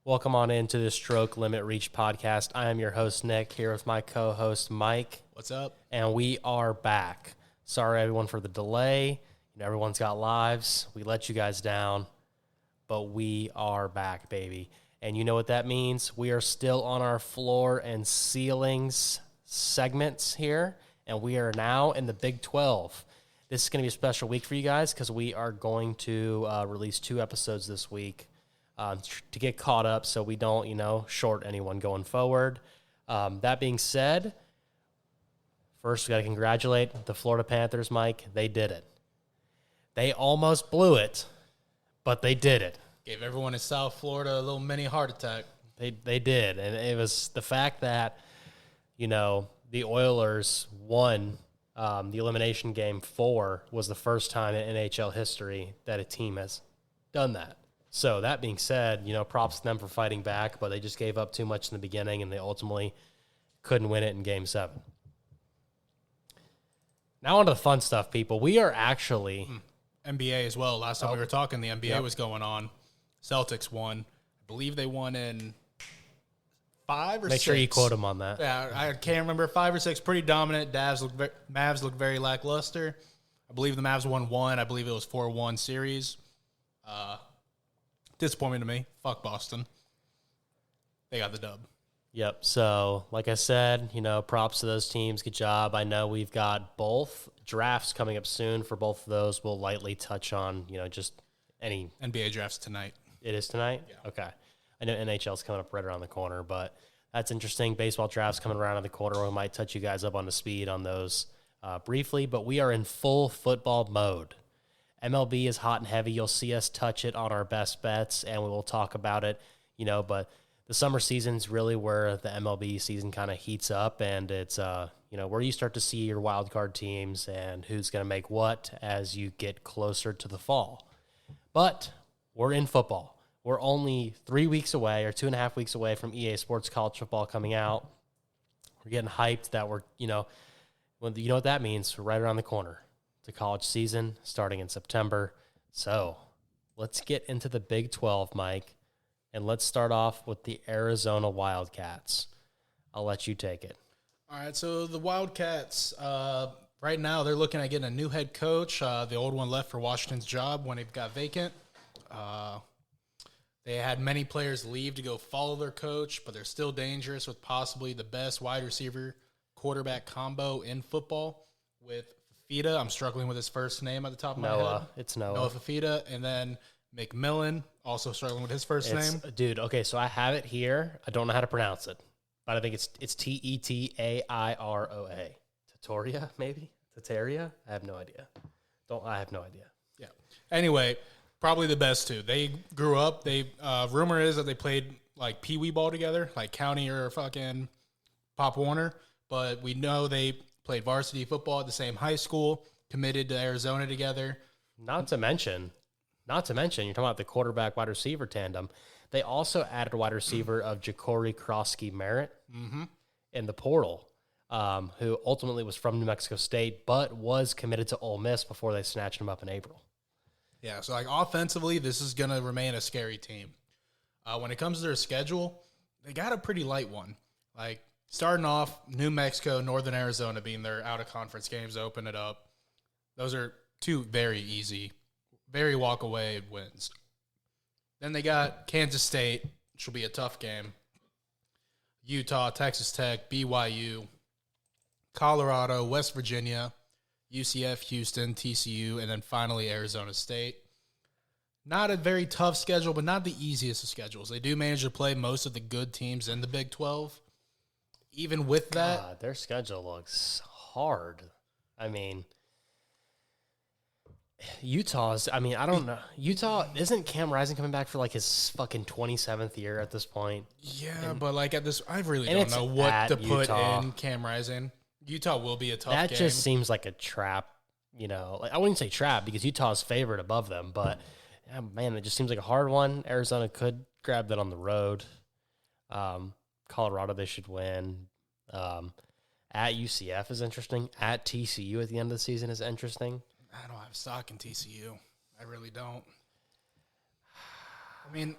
Welcome on into the Stroke Limit Reach podcast. I am your host, Nick, here with my co-host, Mike. What's up? And we are back. Sorry, everyone, for the delay. Everyone's got lives. We let you guys down, but we are back, baby. And you know what that means? We are still on our floor and ceilings segments here, and we are now in the Big 12. This is going to be a special week for you guys because we are going to release 2 episodes this week to get caught up so we don't, short anyone going forward. That being said, first we got to congratulate the Florida Panthers, Mike. They did it. They almost blew it, but they did it. Gave everyone in South Florida a little mini heart attack. They did, and it was the fact that, the Oilers won the elimination game 4 was the first time in NHL history that a team has done that. So that being said, props to them for fighting back, but they just gave up too much in the beginning, and they ultimately couldn't win it in Game 7. Now on to the fun stuff, people. We are actually... NBA as well. Last time we were talking, the NBA was going on. Celtics won. I believe they won in 5 or 6. Make sure you quote them on that. Yeah, I can't remember. 5 or 6. Pretty dominant. Mavs look very lackluster. I believe the Mavs won 1. I believe it was 4-1 series. Disappointing to me. Fuck Boston. They got the dub. Yep. So, like I said, props to those teams. Good job. I know we've got both drafts coming up soon for both of those. We'll lightly touch on, just any. NBA drafts tonight. It is tonight? Yeah. Okay. I know NHL's coming up right around the corner, but that's interesting. Baseball drafts coming around the corner. We might touch you guys up on the speed on those briefly, but we are in full football mode. MLB is hot and heavy. You'll see us touch it on our best bets, and we will talk about it, but the summer season's really where the MLB season kind of heats up, and it's, where you start to see your wild card teams and who's going to make what as you get closer to the fall. But we're in football. We're only 3 weeks away or 2.5 weeks away from EA Sports College Football coming out. We're getting hyped that we're, you know what that means. We're right around the corner. The college season starting in September. So let's get into the Big 12, Mike. And let's start off with the Arizona Wildcats. I'll let you take it. All right, so the Wildcats, right now they're looking at getting a new head coach. The old one left for Washington's job when it got vacant. They had many players leave to go follow their coach, but they're still dangerous with possibly the best wide receiver quarterback combo in football with Fifita. I'm struggling with his first name at the top of my head. It's Noah. Noah Fifita, and then McMillan, also struggling with his first name. Dude, okay, so I have it here. I don't know how to pronounce it, but I think it's Tetairoa. Tatoria, maybe? Tataria? I have no idea. Yeah. Anyway, probably the best two. They grew up. Rumor is that they played like Pee Wee ball together, like County or fucking Pop Warner. But we know they played varsity football at the same high school, committed to Arizona together. Not to mention, you're talking about the quarterback wide receiver tandem. They also added a wide receiver of Ja'Cory Krosky-Merritt in the portal, who ultimately was from New Mexico State, but was committed to Ole Miss before they snatched him up in April. Yeah, so offensively, this is going to remain a scary team. When it comes to their schedule, they got a pretty light one. Starting off, New Mexico, Northern Arizona being their out-of-conference games, open it up. Those are 2 very easy, very walk-away wins. Then they got Kansas State, which will be a tough game. Utah, Texas Tech, BYU, Colorado, West Virginia, UCF, Houston, TCU, and then finally Arizona State. Not a very tough schedule, but not the easiest of schedules. They do manage to play most of the good teams in the Big 12. Even with that, God, their schedule looks hard. I mean, I don't know. Utah, isn't Cam Rising coming back for his fucking 27th year at this point? Yeah, but at this, I really don't know what to put in Cam Rising. Utah will be a tough game. That just seems like a trap, I wouldn't say trap because Utah's favored above them, but man, it just seems like a hard one. Arizona could grab that on the road. Colorado, they should win. At UCF is interesting. At TCU at the end of the season is interesting. I don't have stock in TCU. I really don't. I mean,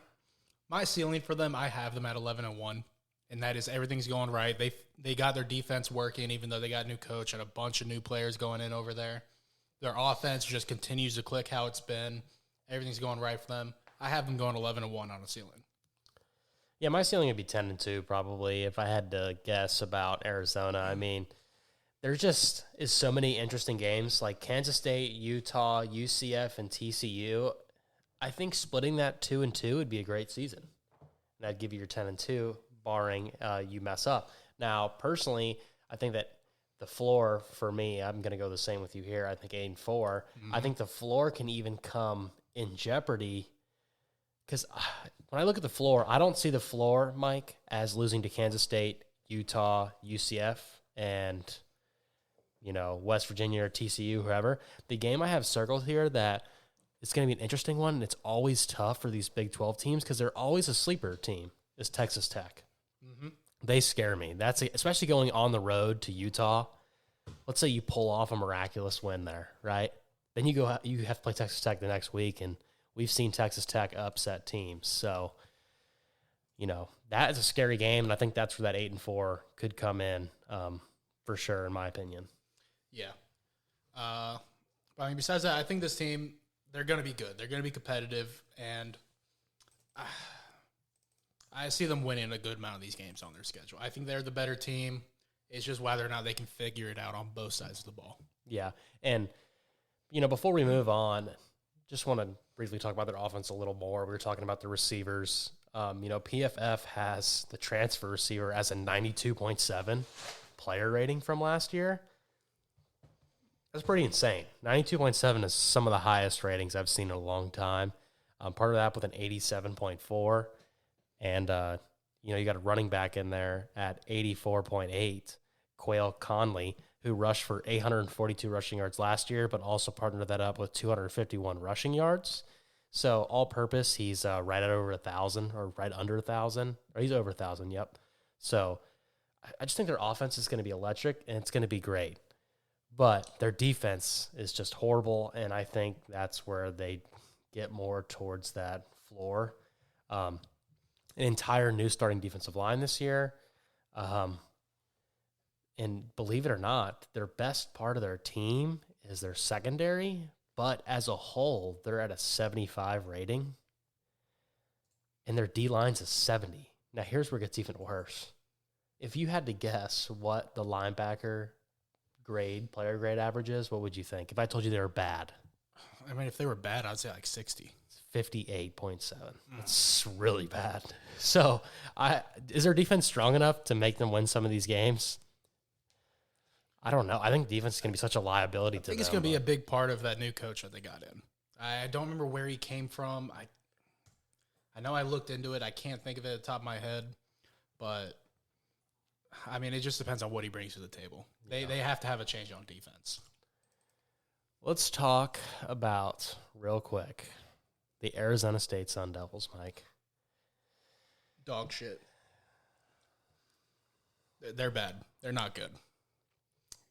My ceiling for them, I have them at 11-1, and that is everything's going right. They got their defense working, even though they got a new coach and a bunch of new players going in over there. Their offense just continues to click how it's been. Everything's going right for them. I have them going 11-1 on a ceiling. Yeah, my ceiling would be 10-2 probably if I had to guess about Arizona. I mean, there just is so many interesting games like Kansas State, Utah, UCF, and TCU. I think splitting that 2-2 would be a great season. And that'd give you your 10-2, barring you mess up. Now, personally, I think that the floor for me, I'm going to go the same with you here. I think 8-4. Mm-hmm. I think the floor can even come in jeopardy because when I look at the floor, I don't see the floor, Mike, as losing to Kansas State, Utah, UCF, and West Virginia or TCU, whoever. The game I have circled here that it's going to be an interesting one, and it's always tough for these Big 12 teams because they're always a sleeper team, is Texas Tech. Mm-hmm. They scare me. Especially going on the road to Utah. Let's say you pull off a miraculous win there, right? Then you have to play Texas Tech the next week, and we've seen Texas Tech upset teams. So, that is a scary game, and I think that's where that 8-4 could come in for sure, in my opinion. Yeah. Besides that, I think this team, they're going to be good. They're going to be competitive, and I see them winning a good amount of these games on their schedule. I think they're the better team. It's just whether or not they can figure it out on both sides of the ball. Yeah, and, before we move on, just want to briefly talk about their offense a little more. We were talking about the receivers. PFF has the transfer receiver as a 92.7 player rating from last year. That's pretty insane. 92.7 is some of the highest ratings I've seen in a long time. Part of that with an 87.4. And, you got a running back in there at 84.8, Quail Conley, who rushed for 842 rushing yards last year, but also partnered that up with 251 rushing yards. So all purpose, he's right at over 1,000 or right under 1,000. Or he's over 1,000, yep. So I just think their offense is going to be electric, and it's going to be great. But their defense is just horrible, and I think that's where they get more towards that floor. An entire new starting defensive line this year. And believe it or not, their best part of their team is their secondary, but as a whole, they're at a 75 rating, and their D-line's a 70. Now, here's where it gets even worse. If you had to guess what the linebacker player grade average is, what would you think? If I told you they were bad. I mean, if they were bad, I'd say like 60. 58.7. It's really bad. So, is their defense strong enough to make them win some of these games? I don't know. I think defense is going to be such a liability to them. I think it's going to be a big part of that new coach that they got in. I don't remember where he came from. I know I looked into it. I can't think of it at the top of my head. But, I mean, it just depends on what he brings to the table. They have to have a change on defense. Let's talk about, real quick, the Arizona State Sun Devils, Mike. Dog shit. They're bad. They're not good.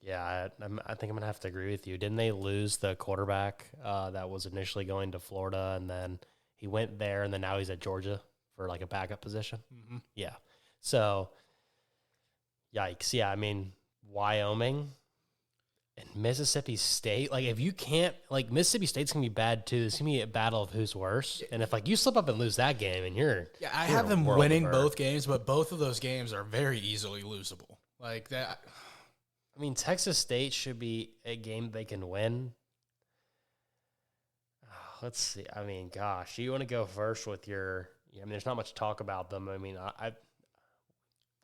Yeah, I think I'm going to have to agree with you. Didn't they lose the quarterback that was initially going to Florida, and then he went there, and then now he's at Georgia for like a backup position? Mm-hmm. Yeah. So, yikes. Yeah, I mean, Wyoming and Mississippi State, like if you can't, like Mississippi State's gonna be bad too. It's gonna be a battle of who's worse. And if like you slip up and lose that game, and I have them winning both games, but both of those games are very easily losable. Like that. I mean, Texas State should be a game they can win. Let's see. I mean, gosh, you want to go first with your? I mean, there's not much talk about them. I mean, I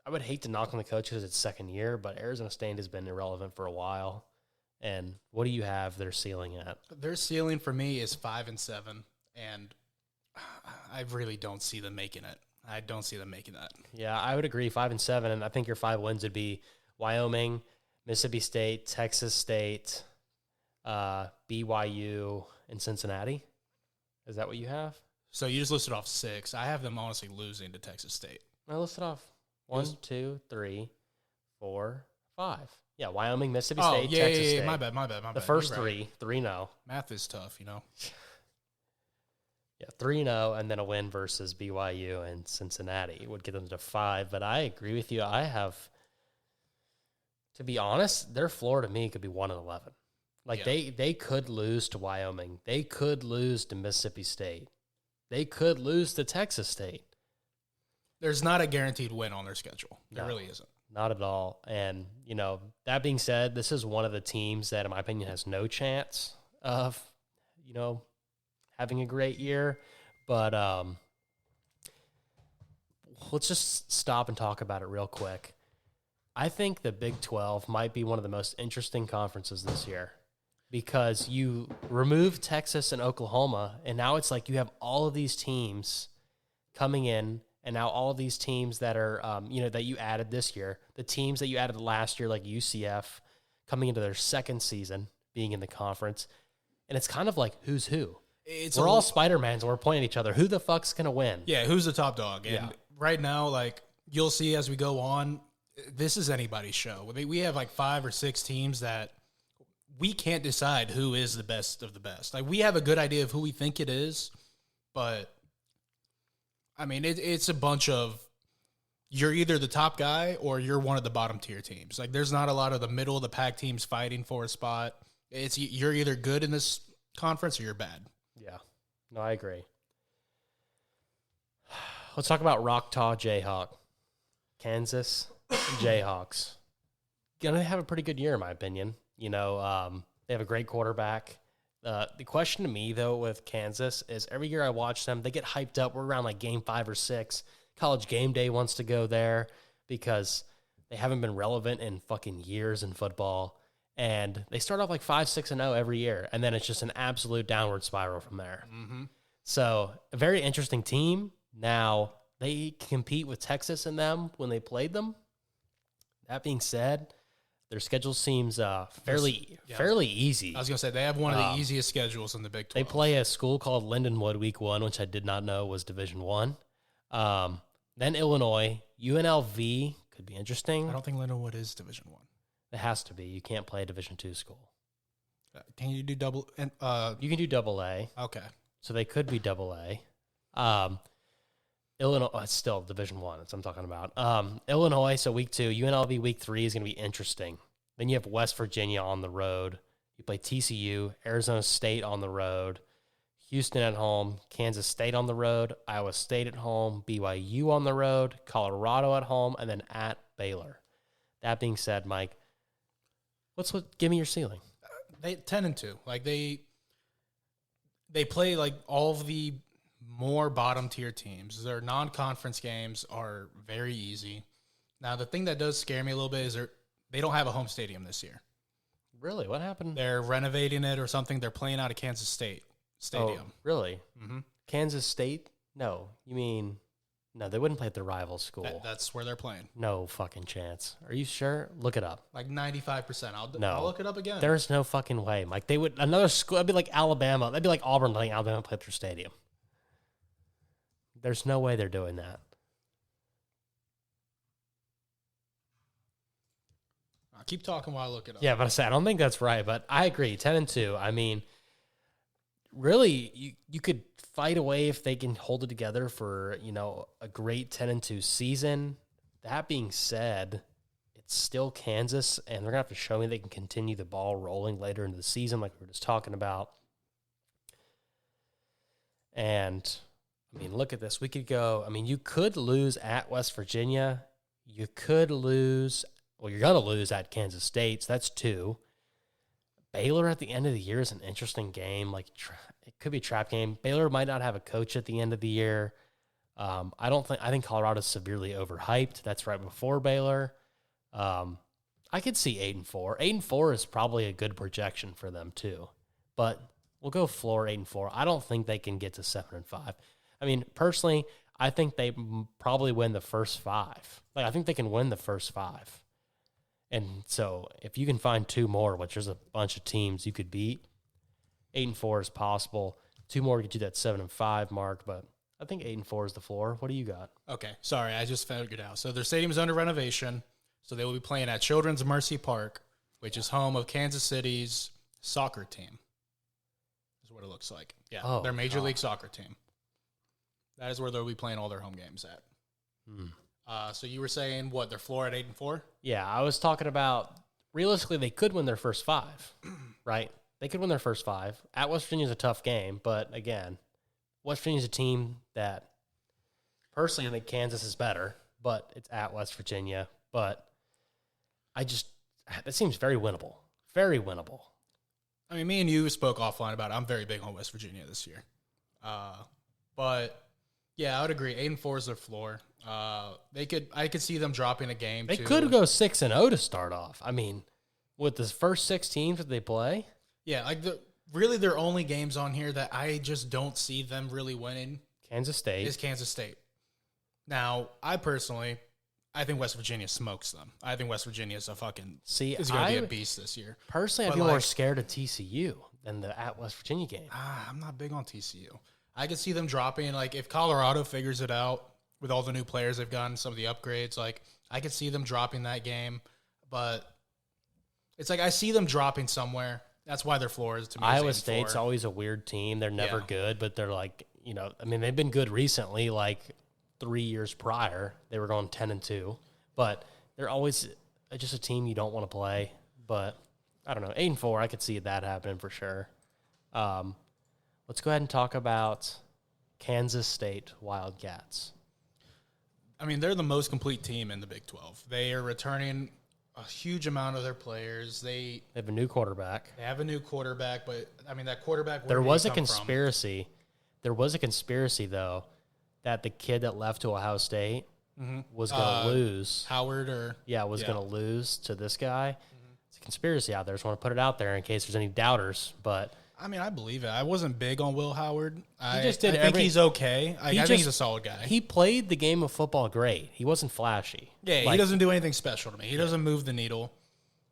would hate to knock on the coach because it's second year, but Arizona State has been irrelevant for a while. And what do you have their ceiling at? Their ceiling for me is 5-7, and I really don't see them making it. I don't see them making that. Yeah, I would agree, 5-7, and I think your 5 wins would be Wyoming, Mississippi State, Texas State, BYU, and Cincinnati. Is that what you have? So you just listed off 6. I have them honestly losing to Texas State. I listed off 1, 2, 3, 4, 5. Yeah, Wyoming, Mississippi State, Texas State. My bad. The first 3 no. Math is tough, you know. Yeah, 3-0, and then a win versus BYU and Cincinnati would get them to 5. But I agree with you. To be honest, their floor to me could be 1-11. Like they could lose to Wyoming. They could lose to Mississippi State. They could lose to Texas State. There's not a guaranteed win on their schedule. There really isn't. Not at all. And, that being said, this is one of the teams that, in my opinion, has no chance of, having a great year. But let's just stop and talk about it real quick. I think the Big 12 might be one of the most interesting conferences this year because you remove Texas and Oklahoma, and now it's like you have all of these teams coming in, and now all of these teams that are, that you added this year, the teams that you added last year, like UCF, coming into their second season, being in the conference, and it's kind of like who's who. We're all Spider-Mans, and we're pointing at each other. Who the fuck's going to win? Yeah, who's the top dog? And right now, like, you'll see as we go on, this is anybody's show. We have like 5 or 6 teams that we can't decide who is the best of the best. Like, we have a good idea of who we think it is, but I mean, it's a bunch of you're either the top guy or you're one of the bottom tier teams. Like, there's not a lot of the middle of the pack teams fighting for a spot. It's you're either good in this conference or you're bad. Yeah, no, I agree. Let's talk about Rocktaw Jayhawk, Kansas Jayhawks. Gonna have a pretty good year, in my opinion. They have a great quarterback. The question to me, though, with Kansas is every year I watch them, they get hyped up. We're around like game 5 or 6. College Game Day wants to go there because they haven't been relevant in fucking years in football. And they start off like 5-6-0 every year. And then it's just an absolute downward spiral from there. Mm-hmm. So a very interesting team. Now, they compete with Texas in them when they played them. That being said, their schedule seems fairly easy. I was going to say, they have one of the easiest schedules in the Big 12. They play a school called Lindenwood week 1, which I did not know was Division 1. Then Illinois. UNLV could be interesting. I don't think Lindenwood is Division 1. It has to be. You can't play a Division 2 school. Can you do double? You can do double A. Okay. So they could be double A. Illinois, it's still Division 1. That's what I'm talking about. Illinois, so week 2. UNLV week 3 is going to be interesting. Then you have West Virginia on the road. You play TCU, Arizona State on the road, Houston at home, Kansas State on the road, Iowa State at home, BYU on the road, Colorado at home, and then at Baylor. That being said, Mike, give me your ceiling. They 10-2. Like they play like all of the more bottom tier teams. Their non-conference games are very easy. Now, the thing that does scare me a little bit is they don't have a home stadium this year. Really? What happened? They're renovating it or something. They're playing out of Kansas State Stadium. Oh, really? Mm-hmm. Kansas State? No. You mean, no, they wouldn't play at their rival school. That's where they're playing. No fucking chance. Are you sure? Look it up. Like 95%. I'll look it up again. There's no fucking way, Mike. They would, another school, that'd be like Alabama. That'd be like Auburn letting Alabama play at their stadium. There's no way they're doing that. I'll keep talking while I look it up. Yeah, but I don't think that's right, but I agree. 10-2. I mean, really, you could fight away if they can hold it together for, a great 10-2 season. That being said, it's still Kansas, and they're going to have to show me they can continue the ball rolling later into the season like we were just talking about. And, I mean, look at this. We could go, you could lose at West Virginia. You could lose, you're going to lose at Kansas State, so that's 2. Baylor at the end of the year is an interesting game. Like, it could be a trap game. Baylor might not have a coach at the end of the year. I think Colorado's severely overhyped. That's right before Baylor. I could see 8-4. 8-4 is probably a good projection for them too. But we'll go floor 8-4. I don't think they can get to 7-5. I mean, personally, I think they probably win the first 5. Like, I think they can win the first 5. And so if you can find 2 more, which there's a bunch of teams you could beat, 8-4 is possible. 2 more get you that 7-5 mark, but I think 8-4 is the floor. What do you got? Okay, sorry, I just figured out. So their stadium's under renovation, so they will be playing at Children's Mercy Park, which is home of Kansas City's soccer team. Is what it looks like. Yeah, their Major League Soccer team. That is where they'll be playing all their home games at. So you were saying, what, their floor at 8-4? Yeah, I was talking about, realistically, they could win their first 5, right? They could win their first 5. At West Virginia is a tough game, but again, West Virginia is a team that, personally, I think Kansas is better, but it's at West Virginia. But that seems very winnable. Very winnable. I mean, me and you spoke offline about it. I'm very big on West Virginia this year. But, yeah, I would agree. 8-4 is their floor. I could see them dropping a game. They could go 6-0 to start off. I mean, with the first 6 teams that they play. Yeah, like really their only games on here that I just don't see them really winning Kansas State. is Kansas State. Now, I think West Virginia smokes them. I think West Virginia is going to be a beast this year. Personally, I'd be more scared of TCU than the at West Virginia game. I'm not big on TCU. I could see them dropping, like, if Colorado figures it out with all the new players they've gotten, some of the upgrades, like, I could see them dropping that game. But it's like I see them dropping somewhere. That's why their floor is, to me, Iowa State's always a weird team. They're never good, but they're like, they've been good recently, like 3 years prior. They were going 10-2, but they're always just a team you don't want to play. But I don't know, 8-4, I could see that happening for sure. Let's go ahead and talk about Kansas State Wildcats. I mean, they're the most complete team in the Big 12. They are returning a huge amount of their players. They have a new quarterback. They have a new quarterback, but I mean that quarterback. There was a conspiracy. There was a conspiracy though that the kid that left to Ohio State was going to lose. Howard was going to lose to this guy. It's a conspiracy out there. I just want to put it out there in case there's any doubters. But I mean, I believe it. I wasn't big on Will Howard. I think he's okay. I think he's a solid guy. He played the game of football great. He wasn't flashy. Yeah, he doesn't do anything special to me. He doesn't move the needle.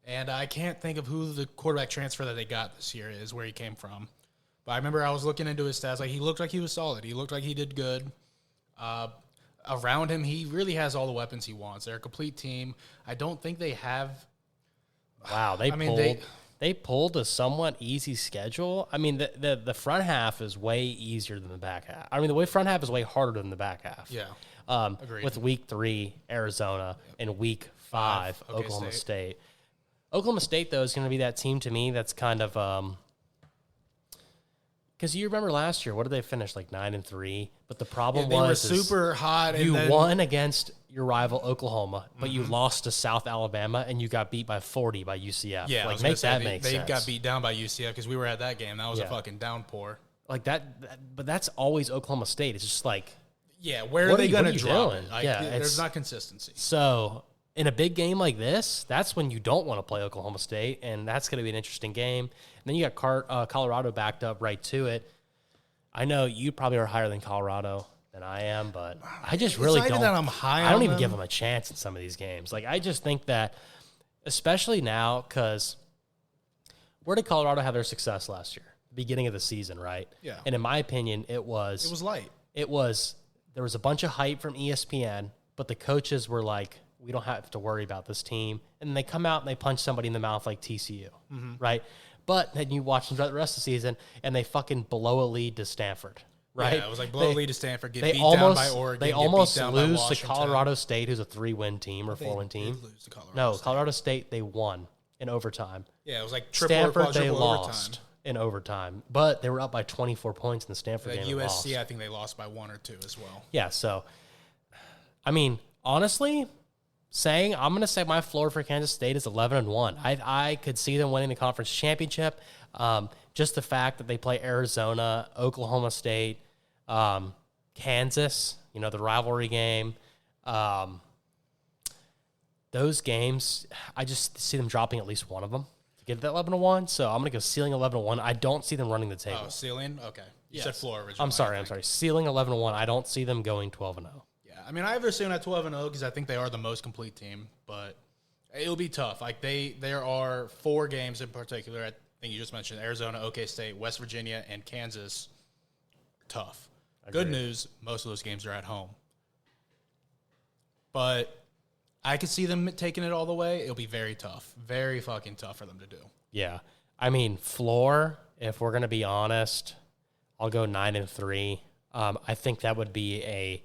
And I can't think of who the quarterback transfer that they got this year is, where he came from. But I remember I was looking into his stats. Like, he looked like he was solid. He looked like he did good. Around him, he really has all the weapons he wants. They're a complete team. I don't think they have. Wow, they pulled a somewhat easy schedule. I mean, the front half is way easier than the back half. I mean, the front half is way harder than the back half. Yeah, agreed. With week 3, Arizona, and week 5, Oklahoma State. Oklahoma State, though, is going to be that team to me that's kind of because you remember last year, what did they finish, like 9-3? But the problem they were super hot. You won against your rival Oklahoma, but you lost to South Alabama, and you got beat by 40 by UCF. Yeah, like make sense. They got beat down by UCF because we were at that game. That was a fucking downpour. Like that, but that's always Oklahoma State. It's just like, where are they going to drop it? Like, there's not consistency. So in a big game like this, that's when you don't want to play Oklahoma State, and that's going to be an interesting game. And then you got Colorado backed up right to it. I know you probably are higher than Colorado than I am, but I just really don't. That I'm high I don't on even them. give them a chance in some of these games. Like, I just think that, especially now, because where did Colorado have their success last year? Beginning of the season, right? Yeah. And in my opinion, it was light. There was a bunch of hype from ESPN, but the coaches were like, we don't have to worry about this team. And then they come out and they punch somebody in the mouth like TCU, right? But then you watch them the rest of the season, and they fucking blow a lead to Stanford, right? Yeah, it was like blow a lead to Stanford, get beat down by Oregon. They almost lose to Colorado State, who's a 3-win team or 4-win team. They lose to Colorado State. Colorado State, they won in overtime. Yeah, it was like triple Stanford, or they quadruple lost overtime. in overtime. But they were up by 24 points in the Stanford game. USC, I think they lost by 1 or 2 as well. Yeah, so, I mean, honestly, I'm going to say my floor for Kansas State is 11-1. I could see them winning the conference championship. Just the fact that they play Arizona, Oklahoma State, Kansas, the rivalry game. Those games, I just see them dropping at least one of them to get that 11-1. So I'm going to go ceiling 11-1. I don't see them running the table. Oh, ceiling? Okay. You said floor originally. I'm sorry. Ceiling 11-1. I don't see them going 12-0. Yeah, I mean, I have their ceiling at 12-0 because I think they are the most complete team, but it'll be tough. Like, there are 4 games in particular. I think you just mentioned Arizona, OK State, West Virginia, and Kansas. Tough. Good news, most of those games are at home. But I could see them taking it all the way. It'll be very tough. Very fucking tough for them to do. Yeah. I mean, floor, if we're going to be honest, I'll go 9-3. I think that would be a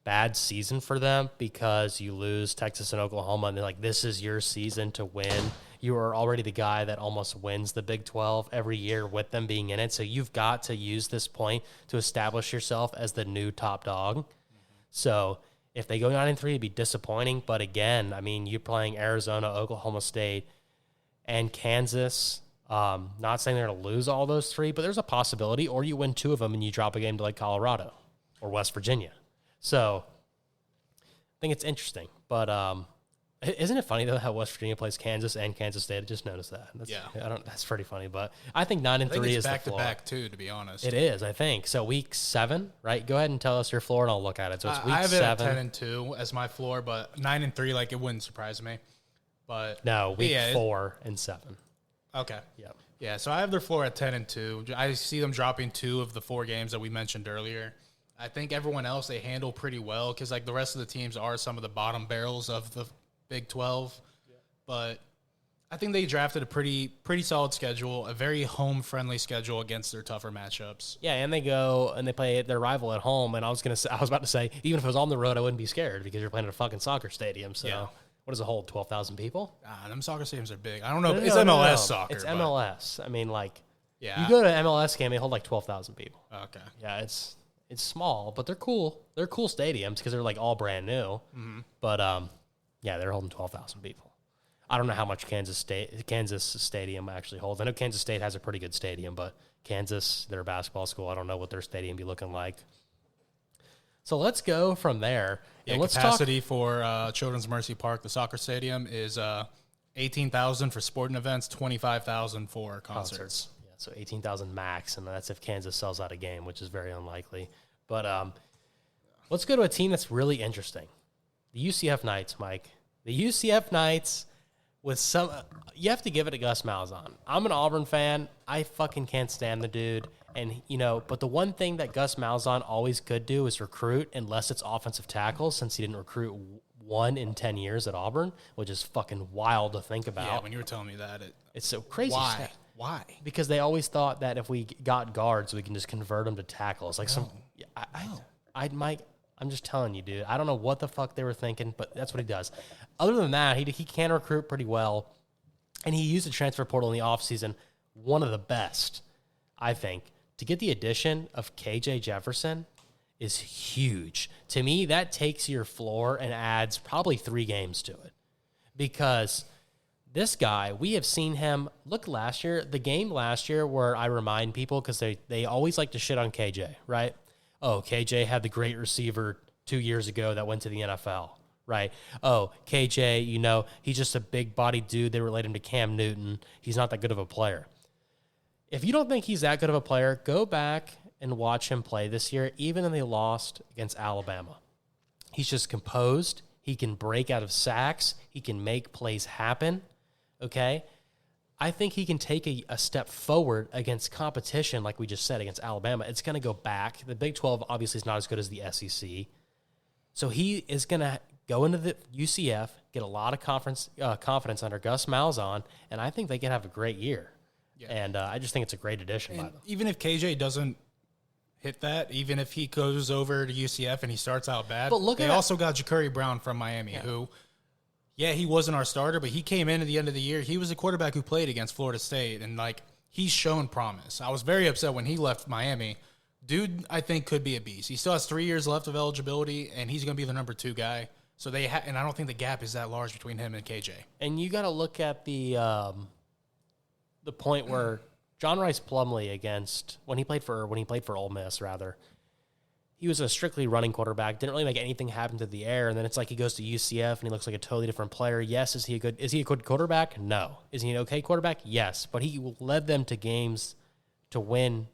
bad season for them because you lose Texas and Oklahoma, and they're like, this is your season to win. You are already the guy that almost wins the Big 12 every year with them being in it. So you've got to use this point to establish yourself as the new top dog. Mm-hmm. So if they go 9-3, it'd be disappointing. But again, I mean, you're playing Arizona, Oklahoma State, and Kansas. Not saying they're going to lose all those three, but there's a possibility. Or you win two of them and you drop a game to like Colorado or West Virginia. So I think it's interesting. But isn't it funny, though, how West Virginia plays Kansas and Kansas State? I just noticed that. That's pretty funny. But I think 9-3 is back the floor. To back, too, to be honest. It is, I think. So week 7, right? Go ahead and tell us your floor, and I'll look at it. So it's week 7. I have it at 10-2 as my floor, but 9-3, like, it wouldn't surprise me. But no, week 4 and 7. Okay. Yep. Yeah, so I have their floor at 10-2. I see them dropping 2 of the 4 games that we mentioned earlier. I think everyone else they handle pretty well because, like, the rest of the teams are some of the bottom barrels of the Big 12. But I think they drafted a pretty solid schedule, a very home-friendly schedule against their tougher matchups. Yeah, and they go and they play their rival at home. And I was about to say, even if it was on the road, I wouldn't be scared because you're playing at a fucking soccer stadium. So what does it hold? 12,000 people? Them soccer stadiums are big. I don't know. It's MLS soccer. It's MLS. I mean, like, you Yeah. go to an MLS game, they hold like 12,000 people. Okay. Yeah, it's small, but they're cool. They're cool stadiums because they're like all brand new. Mm-hmm. But yeah, they're holding 12,000 people. I don't know how much Kansas Stadium actually holds. I know Kansas State has a pretty good stadium, but Kansas, their basketball school, I don't know what their stadium be looking like. So let's go from there. Yeah, and let's capacity for Children's Mercy Park, the soccer stadium, is 18,000 for sporting events, 25,000 for concerts. Yeah, so 18,000 max, and that's if Kansas sells out a game, which is very unlikely. But let's go to a team that's really interesting. The UCF Knights, Mike. The UCF Knights with some – you have to give it to Gus Malzahn. I'm an Auburn fan. I fucking can't stand the dude. And, but the one thing that Gus Malzahn always could do is recruit unless it's offensive tackles, since he didn't recruit 1 in 10 years at Auburn, which is fucking wild to think about. Yeah, when you were telling me that. It's so crazy. Why? Why? Because they always thought that if we got guards, we can just convert them to tackles. Like Mike, I'm just telling you, dude. I don't know what the fuck they were thinking, but that's what he does. Other than that, he can recruit pretty well, and he used the transfer portal in the offseason, one of the best, I think. To get the addition of KJ Jefferson is huge. To me, that takes your floor and adds probably 3 games to it. Because this guy, we have seen him, look last year, the game last year where I remind people, because they always like to shit on KJ, right? Oh, KJ had the great receiver 2 years ago that went to the NFL, right? Oh, KJ, he's just a big-bodied dude. They relate him to Cam Newton. He's not that good of a player. If you don't think he's that good of a player, go back and watch him play this year, even when they lost against Alabama. He's just composed. He can break out of sacks. He can make plays happen, okay? I think he can take a step forward against competition, like we just said, against Alabama. It's going to go back. The Big 12 obviously is not as good as the SEC. So he is going to go into the UCF, get a lot of confidence under Gus Malzahn, and I think they can have a great year. Yeah. And I just think it's a great addition by them. Even if KJ doesn't hit that, even if he goes over to UCF and he starts out bad, but they also got Ja'Cory Brown from Miami, who, he wasn't our starter, but he came in at the end of the year. He was a quarterback who played against Florida State, and, he's shown promise. I was very upset when he left Miami. Dude, I think, could be a beast. He still has 3 years left of eligibility, and he's going to be the number 2 guy. So and I don't think the gap is that large between him and KJ. And you got to look at the point where John Rice Plumlee when he played for Ole Miss, rather, he was a strictly running quarterback, didn't really make anything happen to the air, and then it's like he goes to UCF and he looks like a totally different player. Yes, is he a good quarterback? No. Is he an okay quarterback? Yes, but he led them to games to win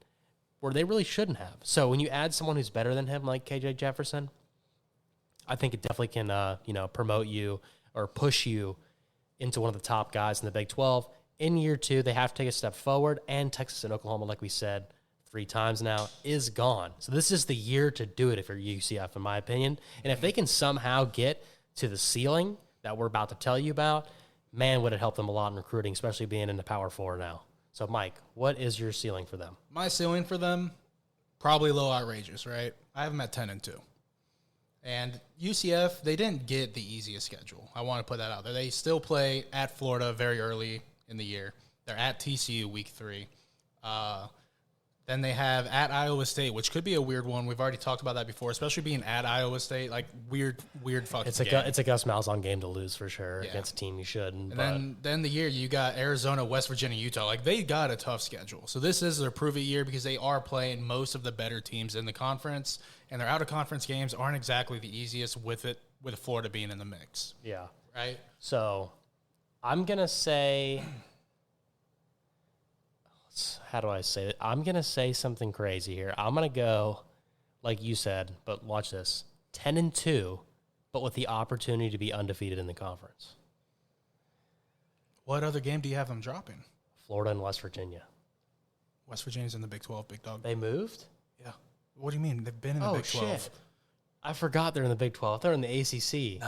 where they really shouldn't have. So when you add someone who's better than him, like KJ Jefferson, I think it definitely can promote you or push you into one of the top guys in the Big 12. In year 2, they have to take a step forward, and Texas and Oklahoma, like we said 3 times now, is gone. So this is the year to do it if you're UCF, in my opinion. And if they can somehow get to the ceiling that we're about to tell you about, man, would it help them a lot in recruiting, especially being in the Power 4 now. So, Mike, what is your ceiling for them? My ceiling for them, probably a little outrageous, right? I have them at 10-2. And UCF, they didn't get the easiest schedule. I want to put that out there. They still play at Florida very early in the year. They're at TCU week 3. Then they have at Iowa State, which could be a weird one. We've already talked about that before, especially being at Iowa State. Like, weird fucking game. It's a Gus Malzahn game to lose for sure against a team you shouldn't. And then the year you got Arizona, West Virginia, Utah. Like, they got a tough schedule. So this is their prove-it year because they are playing most of the better teams in the conference, and their out-of-conference games aren't exactly the easiest with Florida being in the mix. Yeah. Right? So I'm going to say – how do I say it? I'm going to say something crazy here. I'm going to go, like you said, but watch this, 10-2, but with the opportunity to be undefeated in the conference. What other game do you have them dropping? Florida and West Virginia. West Virginia's in the Big 12, big dog. They moved? Yeah. What do you mean? They've been in the Big 12. Shit. I forgot they're in the Big 12. They're in the ACC.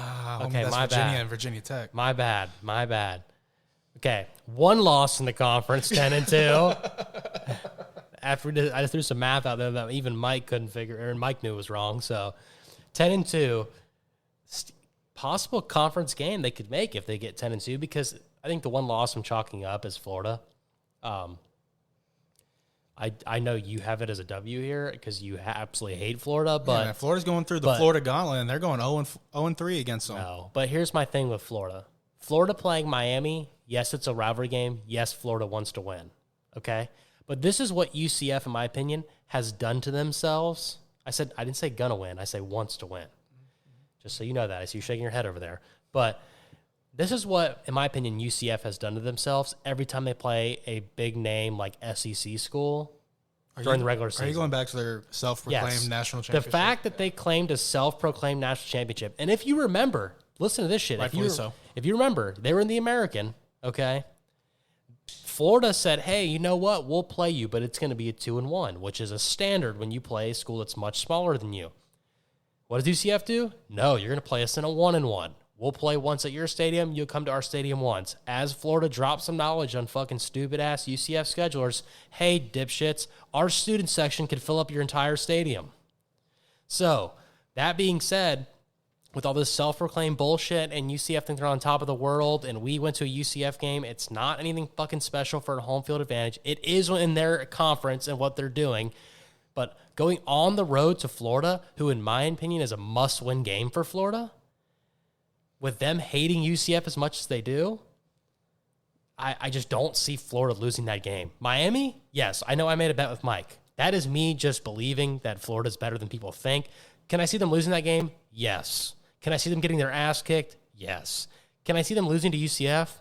Okay, that's Virginia and Virginia Tech. My bad. Okay, one loss in the conference, 10-2. After I just threw some math out there that even Mike couldn't figure, or Mike knew was wrong. So, 10-2, possible conference game they could make if they get 10-2. Because I think the one loss I'm chalking up is Florida. I know you have it as a W here because you absolutely hate Florida, but man, Florida's going through the Florida gauntlet and they're going 0-3 against them. No, but here's my thing with Florida. Florida playing Miami, yes, it's a rivalry game. Yes, Florida wants to win. Okay? But this is what UCF, in my opinion, has done to themselves. I didn't say gonna win. I say wants to win. Just so you know that. I see you shaking your head over there. But this is what, in my opinion, UCF has done to themselves every time they play a big name like SEC school during the regular season. Are you going back to their self-proclaimed national championship? The fact that they claimed a self-proclaimed national championship. And if you remember, listen to this shit. Rightfully so. If you remember, they were in the American, okay? Florida said, hey, you know what? We'll play you, but it's going to be a 2-1, which is a standard when you play a school that's much smaller than you. What does UCF do? No, you're going to play us in a 1-1. We'll play once at your stadium. You'll come to our stadium once. As Florida drops some knowledge on fucking stupid-ass UCF schedulers, hey, dipshits, our student section could fill up your entire stadium. So, that being said, with all this self-proclaimed bullshit and UCF think they're on top of the world and we went to a UCF game, it's not anything fucking special for a home field advantage. It is in their conference and what they're doing. But going on the road to Florida, who in my opinion is a must-win game for Florida, with them hating UCF as much as they do, I just don't see Florida losing that game. Miami, yes, I know I made a bet with Mike. That is me just believing that Florida's better than people think. Can I see them losing that game? Yes. Can I see them getting their ass kicked? Yes. Can I see them losing to UCF?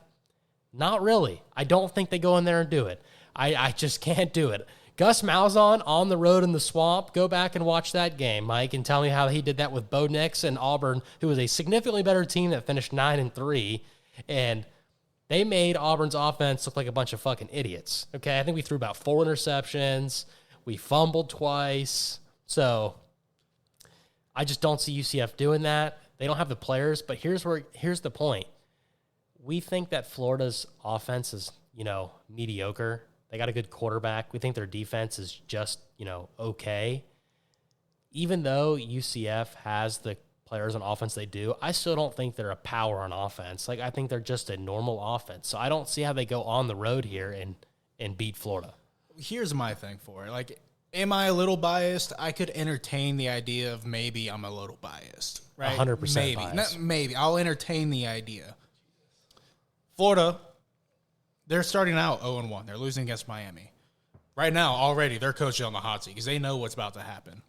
Not really. I don't think they go in there and do it. I just can't do it. Gus Malzahn on the road in the swamp. Go back and watch that game, Mike, and tell me how he did that with Bo Nix and Auburn, who was a significantly better team that finished 9-3, and they made Auburn's offense look like a bunch of fucking idiots. Okay, I think we threw about 4 interceptions. We fumbled twice. So I just don't see UCF doing that. They don't have the players, but here's the point. We think that Florida's offense is, mediocre. They got a good quarterback. We think their defense is just, okay. Even though UCF has the players on offense they do, I still don't think they're a power on offense. Like, I think they're just a normal offense. So I don't see how they go on the road here and beat Florida. Here's my thing for it. Like, am I a little biased? I could entertain the idea of maybe I'm a little biased. Right? 100% maybe. biased. Maybe. I'll entertain the idea. Florida, they're starting out 0-1. They're losing against Miami. Right now, already, their coach is on the hot seat because they know what's about to happen.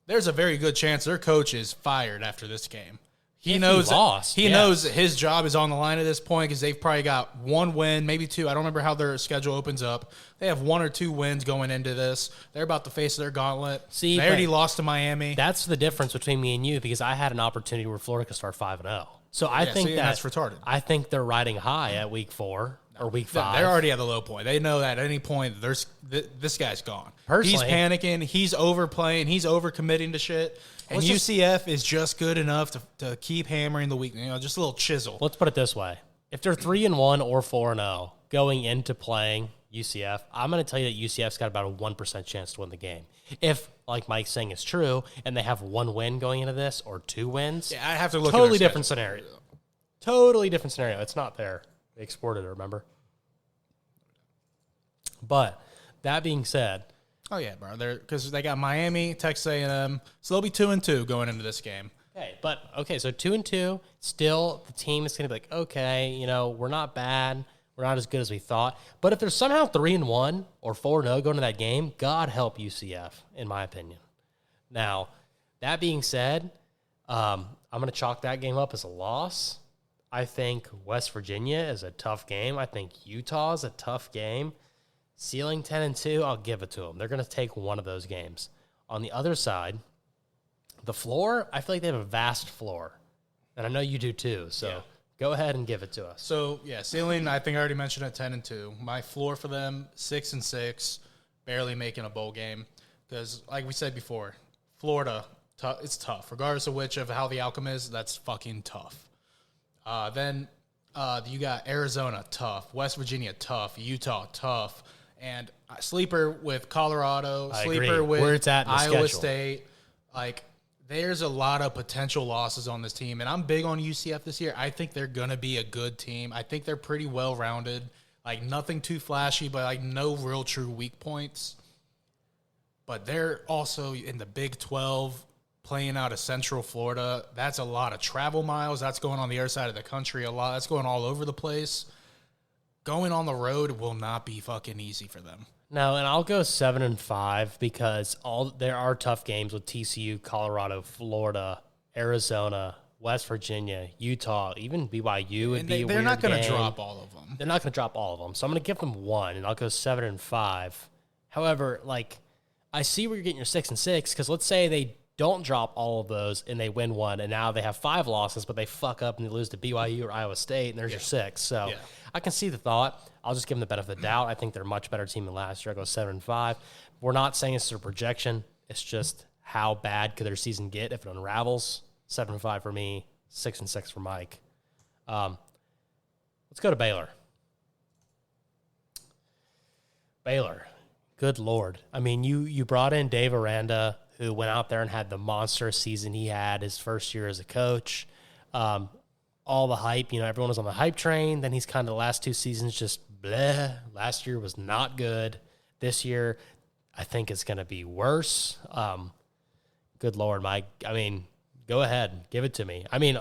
There's a very good chance their coach is fired after this game. He knows that his job is on the line at this point because they've probably got 1 win, maybe 2. I don't remember how their schedule opens up. They have 1 or 2 wins going into this. They're about to face their gauntlet. They already lost to Miami. That's the difference between me and you because I had an opportunity where Florida could start 5-0. So I think that's retarded. I think they're riding high at week 4 or week 5. They're already at the low point. They know that at any point this guy's gone. Personally, he's panicking. He's overplaying. He's overcommitting to shit. And UCF is just good enough to keep hammering the weakness. Just a little chisel. Let's put it this way. If they're 3-1 or 4-0 going into playing UCF. I'm going to tell you that UCF's got about a 1% chance to win the game. If, like Mike's saying, is true, and they have one win going into this or 2 wins, Yeah, I have to look totally at their different schedule. scenario. Totally different scenario. It's not there. They exported it, remember? But that being said, Oh yeah, bro. Because they got Miami, Texas A&M, so they'll be 2-2 going into this game. so 2-2, still the team is going to be like, okay, you know, we're not bad. We're not as good as we thought. But if they're somehow 3-1 or 4-0 going to that game, God help UCF, in my opinion. Now, that being said, I'm going to chalk that game up as a loss. I think West Virginia is a tough game. I think Utah is a tough game. Ceiling 10-2, I'll give it to them. They're going to take one of those games. On the other side, the floor, I feel like they have a vast floor. And I know you do too. So go ahead and give it to us. So, yeah, ceiling, I think I already mentioned it, 10-2. My floor for them, 6-6, barely making a bowl game. Because, like we said before, Florida, it's tough. Regardless of how the outcome is, that's fucking tough. Then you got Arizona, tough. West Virginia, tough. Utah, tough. And sleeper with Colorado, I sleeper agree. with Where it's at in the Iowa schedule. State. Like, there's a lot of potential losses on this team. And I'm big on UCF this year. I think they're going to be a good team. I think they're pretty well-rounded. Like, nothing too flashy, but, like, no real true weak points. But they're also in the Big 12, playing out of Central Florida. That's a lot of travel miles. That's going on the other side of the country a lot. That's going all over the place. Going on the road will not be fucking easy for them. No, and I'll go 7-5 because there are tough games with TCU, Colorado, Florida, Arizona, West Virginia, Utah, even BYU would And be a they're weird not going to game. drop all of them. They're not going to drop all of them. So I'm going to give them 1, and I'll go 7-5. However, like, I see where you're getting your 6-6 because let's say they don't drop all of those and they win 1, and now they have 5 losses, but they fuck up and they lose to BYU or Iowa State, and there's your 6. So I can see the thought. I'll just give them the benefit of the doubt. I think they're a much better team than last year. I go 7-5. We're not saying it's a projection. It's just how bad could their season get if it unravels. 7-5 for me, 6-6 for Mike. Let's go to Baylor. Baylor, good Lord. I mean, you brought in Dave Aranda, who went out there and had the monster season he had his first year as a coach. All the hype, everyone was on the hype train. Then he's kind of the last 2 seasons just bleh. Last year was not good. This year, I think it's going to be worse. Good Lord, Mike. I mean, go ahead. Give it to me. I mean,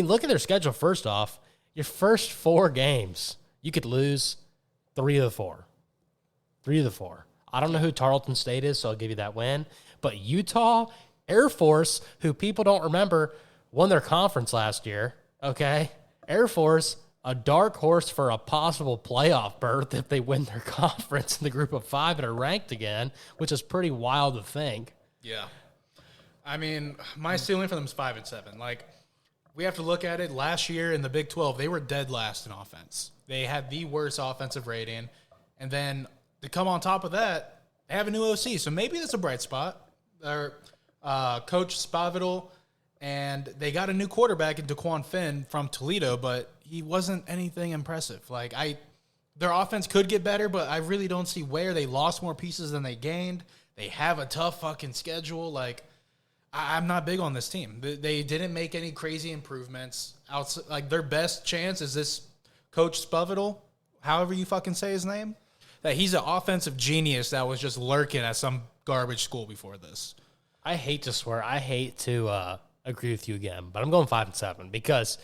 look at their schedule first off. Your first 4 games, you could lose 3 of the 4. 3 of the 4. I don't know who Tarleton State is, so I'll give you that win. But Utah, Air Force, who people don't remember, won their conference last year. Okay, Air Force, a dark horse for a possible playoff berth if they win their conference in the group of 5 and are ranked again, which is pretty wild to think. Yeah. I mean, my ceiling for them is 5-7. Like, we have to look at it. Last year in the Big 12, they were dead last in offense. They had the worst offensive rating. And then to come on top of that, they have a new OC. So maybe that's a bright spot. Their Coach Spavital, and they got a new quarterback in DeQuan Finn from Toledo, but he wasn't anything impressive. Like, their offense could get better, but I really don't see where. They lost more pieces than they gained. They have a tough fucking schedule. Like, I'm not big on this team. They didn't make any crazy improvements. Like, their best chance is this Coach Spavital, however you fucking say his name, that he's an offensive genius that was just lurking at some garbage school before this. I hate to swear. I hate to agree with you again, but I'm going 5-7 because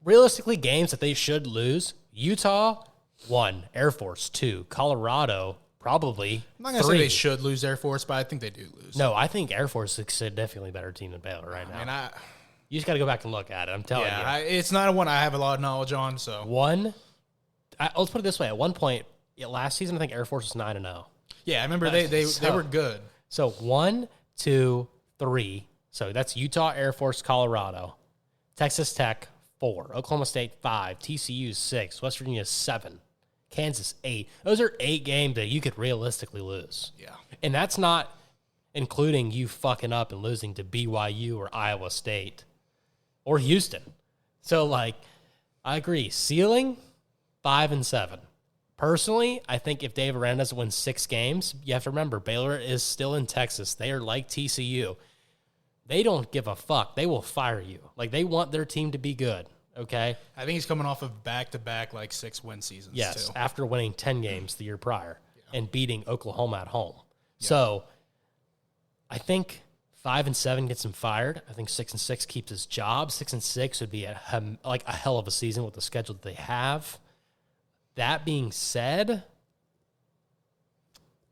realistically, games that they should lose: Utah 1, Air Force 2, Colorado probably. I'm not gonna 3. say they should lose Air Force, but I think they do lose. No, I think Air Force is a significantly better team than Baylor right now. And You just got to go back and look at it. I'm telling you. it's not a one I have a lot of knowledge on. So let's put it this way: at one point last season, I think Air Force was 9-0. yeah, I remember they were good. So 1, 2, 3. So that's Utah, Air Force, Colorado, Texas Tech 4, Oklahoma State 5, TCU 6, West Virginia 7, Kansas 8. Those are 8 games that you could realistically lose. Yeah. And that's not including you fucking up and losing to BYU or Iowa State or Houston. So, like, I agree. Ceiling, 5-7. Personally, I think if Dave Aranda wins 6 games, you have to remember Baylor is still in Texas. They are like TCU. They don't give a fuck. They will fire you. Like, they want their team to be good, okay? I think he's coming off of back-to-back, 6-win seasons, Yes, too. after winning 10 games the year prior and beating Oklahoma at home. Yeah. So, I think 5-7 gets him fired. I think 6-6 keeps his job. 6-6 would be a hell of a season with the schedule that they have. That being said,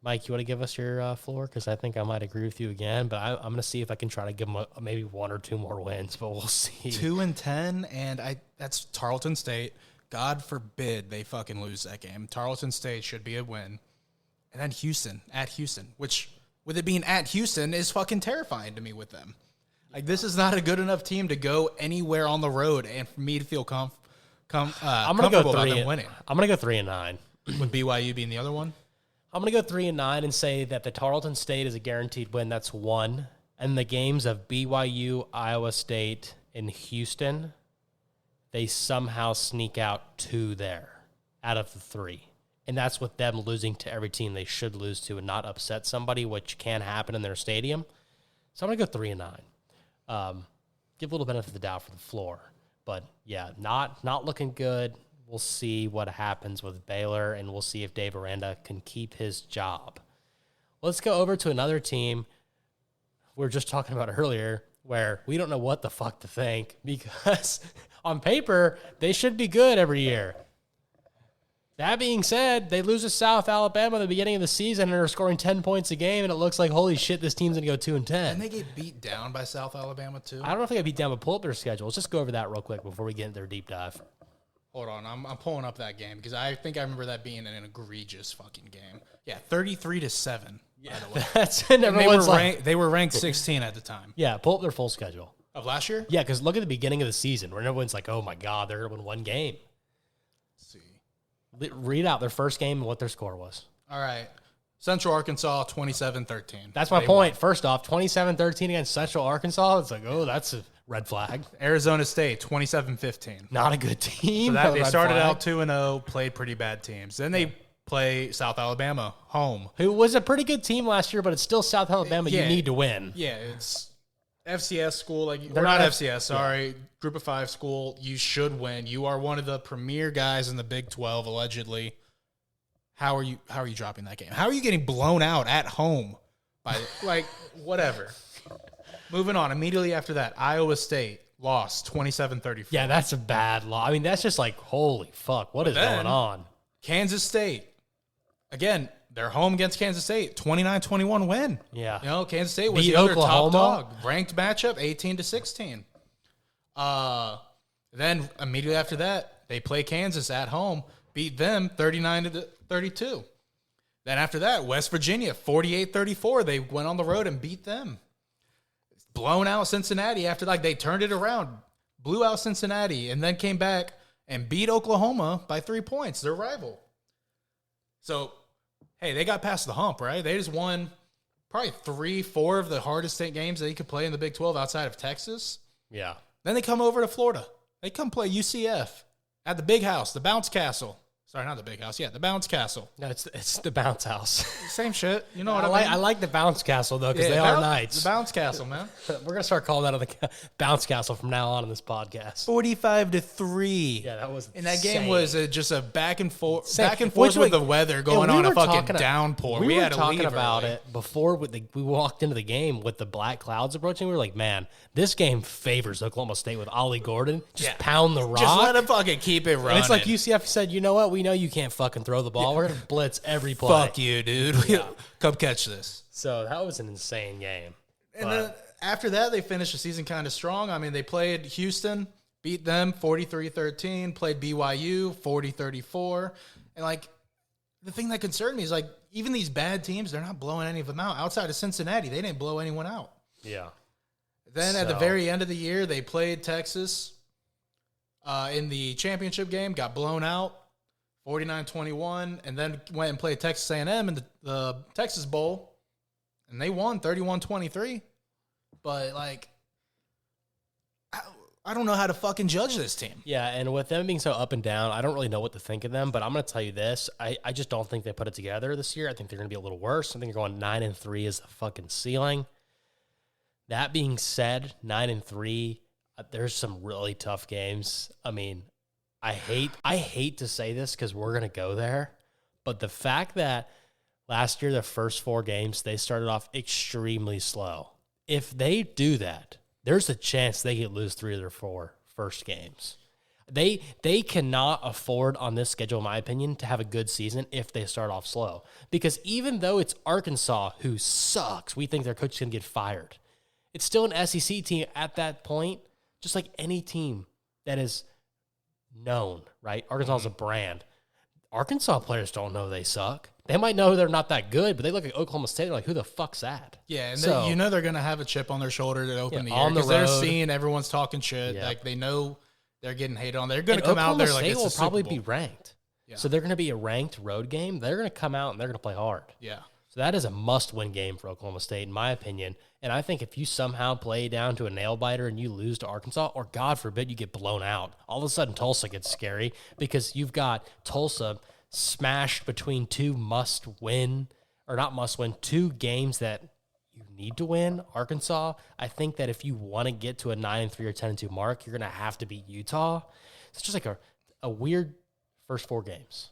Mike, you want to give us your floor? Because I think I might agree with you again, but I'm going to see if I can try to give them maybe 1 or 2 more wins, but we'll see. 2-10, and that's Tarleton State. God forbid they fucking lose that game. Tarleton State should be a win. And then Houston, at Houston, which, with it being at Houston, is fucking terrifying to me with them. Like, this is not a good enough team to go anywhere on the road and for me to feel I'm going to go 3 them winning. I'm going to go 3-9. With BYU being the other one? I'm going to go 3-9 and say that the Tarleton State is a guaranteed win. That's 1. And the games of BYU, Iowa State, and Houston, they somehow sneak out 2 there out of the 3. And that's with them losing to every team they should lose to and not upset somebody, which can happen in their stadium. So I'm going to go 3-9. Give a little benefit of the doubt for the floor. But, yeah, not looking good. We'll see what happens with Baylor, and we'll see if Dave Aranda can keep his job. Let's go over to another team we were just talking about earlier where we don't know what the fuck to think because on paper, they should be good every year. That being said, they lose to South Alabama at the beginning of the season and are scoring 10 points a game, and it looks like, holy shit, this team's going to go 2-10. And they get beat down by South Alabama, too? I don't know if they got beat down, but pull up their schedule. Let's just go over that real quick before we get into their deep dive. Hold on, I'm pulling up that game because I think I remember that being an egregious fucking game. Yeah, 33-7. Yeah, by the way. That's they were ranked 16 at the time. Yeah, pull up their full schedule of last year. Yeah, because look at the beginning of the season where everyone's like, "Oh my god, they're gonna win 1 game." Let's see, read out their first game and what their score was. All right, Central Arkansas 27-13. That's my point. First off, 27-13 against Central Arkansas. It's like, oh, that's a red flag. Arizona State 27-15. Not a good team. So they started out 2-0, played pretty bad teams. Then they play South Alabama home, who was a pretty good team last year, but it's still South Alabama. You need to win. Yeah, it's FCS school. They're not FCS. Sorry, yeah. Group of 5 school. You should win. You are one of the premier guys in the Big 12, allegedly. How are you dropping that game? How are you getting blown out at home by whatever? Moving on. Immediately after that, Iowa State lost 27-34. Yeah, that's a bad loss. I mean, that's just like, holy fuck, what is going on? Kansas State. Again, they're home against Kansas State. 29-21 win. Yeah. Kansas State was the other top dog. Ranked matchup, 18-16. Then immediately after that, they play Kansas at home, beat them 39-32. Then after that, West Virginia, 48-34. They went on the road and beat them. Blown out Cincinnati after they turned it around, blew out Cincinnati, and then came back and beat Oklahoma by 3 points, their rival. So, hey, they got past the hump, right? They just won probably 3-4 of the hardest state games that you could play in the Big 12 outside of Texas. Yeah. Then they come over to Florida. They come play UCF at the Big House, the Bounce Castle. Sorry, not the Big House. Yeah, the Bounce Castle. No, it's the Bounce House. Same shit. You know what I mean? I like the Bounce Castle, though, because they are Knights. The Bounce Castle, man. We're going to start calling that the Bounce Castle from now on in this podcast. 45-3. Yeah, that was And that game was just a back and forth with the weather going on a fucking downpour. We were talking about it before we walked into the game with the black clouds approaching. We were like, man, this game favors Oklahoma State with Ollie Gordon. Just pound the rock. Just let him fucking keep it running. And it's like UCF said, you know what? We know you can't fucking throw the ball. We're going to blitz every play. Fuck you, dude. Yeah. Come catch this. So that was an insane game. And then after that, they finished the season kind of strong. I mean, they played Houston, beat them 43-13, played BYU 40-34. And, the thing that concerned me is, even these bad teams, they're not blowing any of them out. Outside of Cincinnati, they didn't blow anyone out. Yeah. Then at the very end of the year, they played Texas in the championship game, got blown out 49-21, and then went and played Texas A&M in the Texas Bowl, and they won 31-23. But, I don't know how to fucking judge this team. Yeah, and with them being so up and down, I don't really know what to think of them, but I'm going to tell you this. I just don't think they put it together this year. I think they're going to be a little worse. I think they're going 9-3 is the fucking ceiling. That being said, 9-3, there's some really tough games. I mean, I hate to say this because we're going to go there, but the fact that last year, the first 4 games, they started off extremely slow. If they do that, there's a chance they could lose 3 of their 4 first games. They cannot afford on this schedule, in my opinion, to have a good season if they start off slow. Because even though it's Arkansas who sucks, we think their coach is going to get fired. It's still an SEC team at that point, just like any team that is known, right? Arkansas is a brand. Arkansas players don't know they suck. They might know they're not that good, but they look at Oklahoma State, they're like, who the fuck's that? Yeah, and So- you know they're going to have a chip on their shoulder to open the year on the because they're road. seeing everyone's talking shit. Yeah. Like, they know they're getting hated on. They're going And to come out Oklahoma there like State it's will a Super probably Bowl. be ranked. Yeah. So they're going to be a ranked road game. They're going to come out and they're going to play hard. Yeah. So that is a must-win game for Oklahoma State, in my opinion. And I think if you somehow play down to a nail-biter and you lose to Arkansas, or God forbid you get blown out, all of a sudden Tulsa gets scary because you've got Tulsa smashed between 2 must-win, or not must-win, 2 games that you need to win. Arkansas, I think that if you want to get to a 9-3 or 10-2 mark, you're going to have to beat Utah. It's just like a weird first 4 games.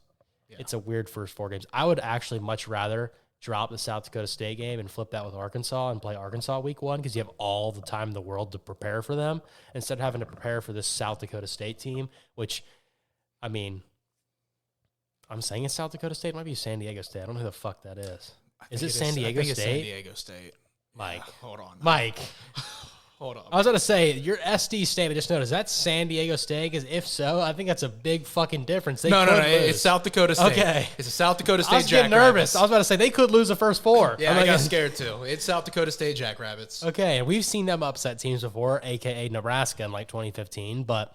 Yeah. It's a weird first 4 games. I would actually much rather drop the South Dakota State game and flip that with Arkansas and play Arkansas week 1 because you have all the time in the world to prepare for them instead of having to prepare for this South Dakota State team, which, I mean, I'm saying it's South Dakota State. It might be San Diego State. I don't know who the fuck that is. Is it San Diego I think State? It's San Diego State. Mike. Yeah, hold on. Mike. Hold on. I was going to say, your SD State, I just noticed, is that San Diego State? Because if so, I think that's a big fucking difference. They No. could lose. It's South Dakota State. Okay. It's a South Dakota State I was getting nervous. Jackrabbits. I was about to say, they could lose the first 4. Yeah, I'm I like, got scared too. It's South Dakota State Jackrabbits. Okay, and we've seen them upset teams before, a.k.a. Nebraska in like 2015. But,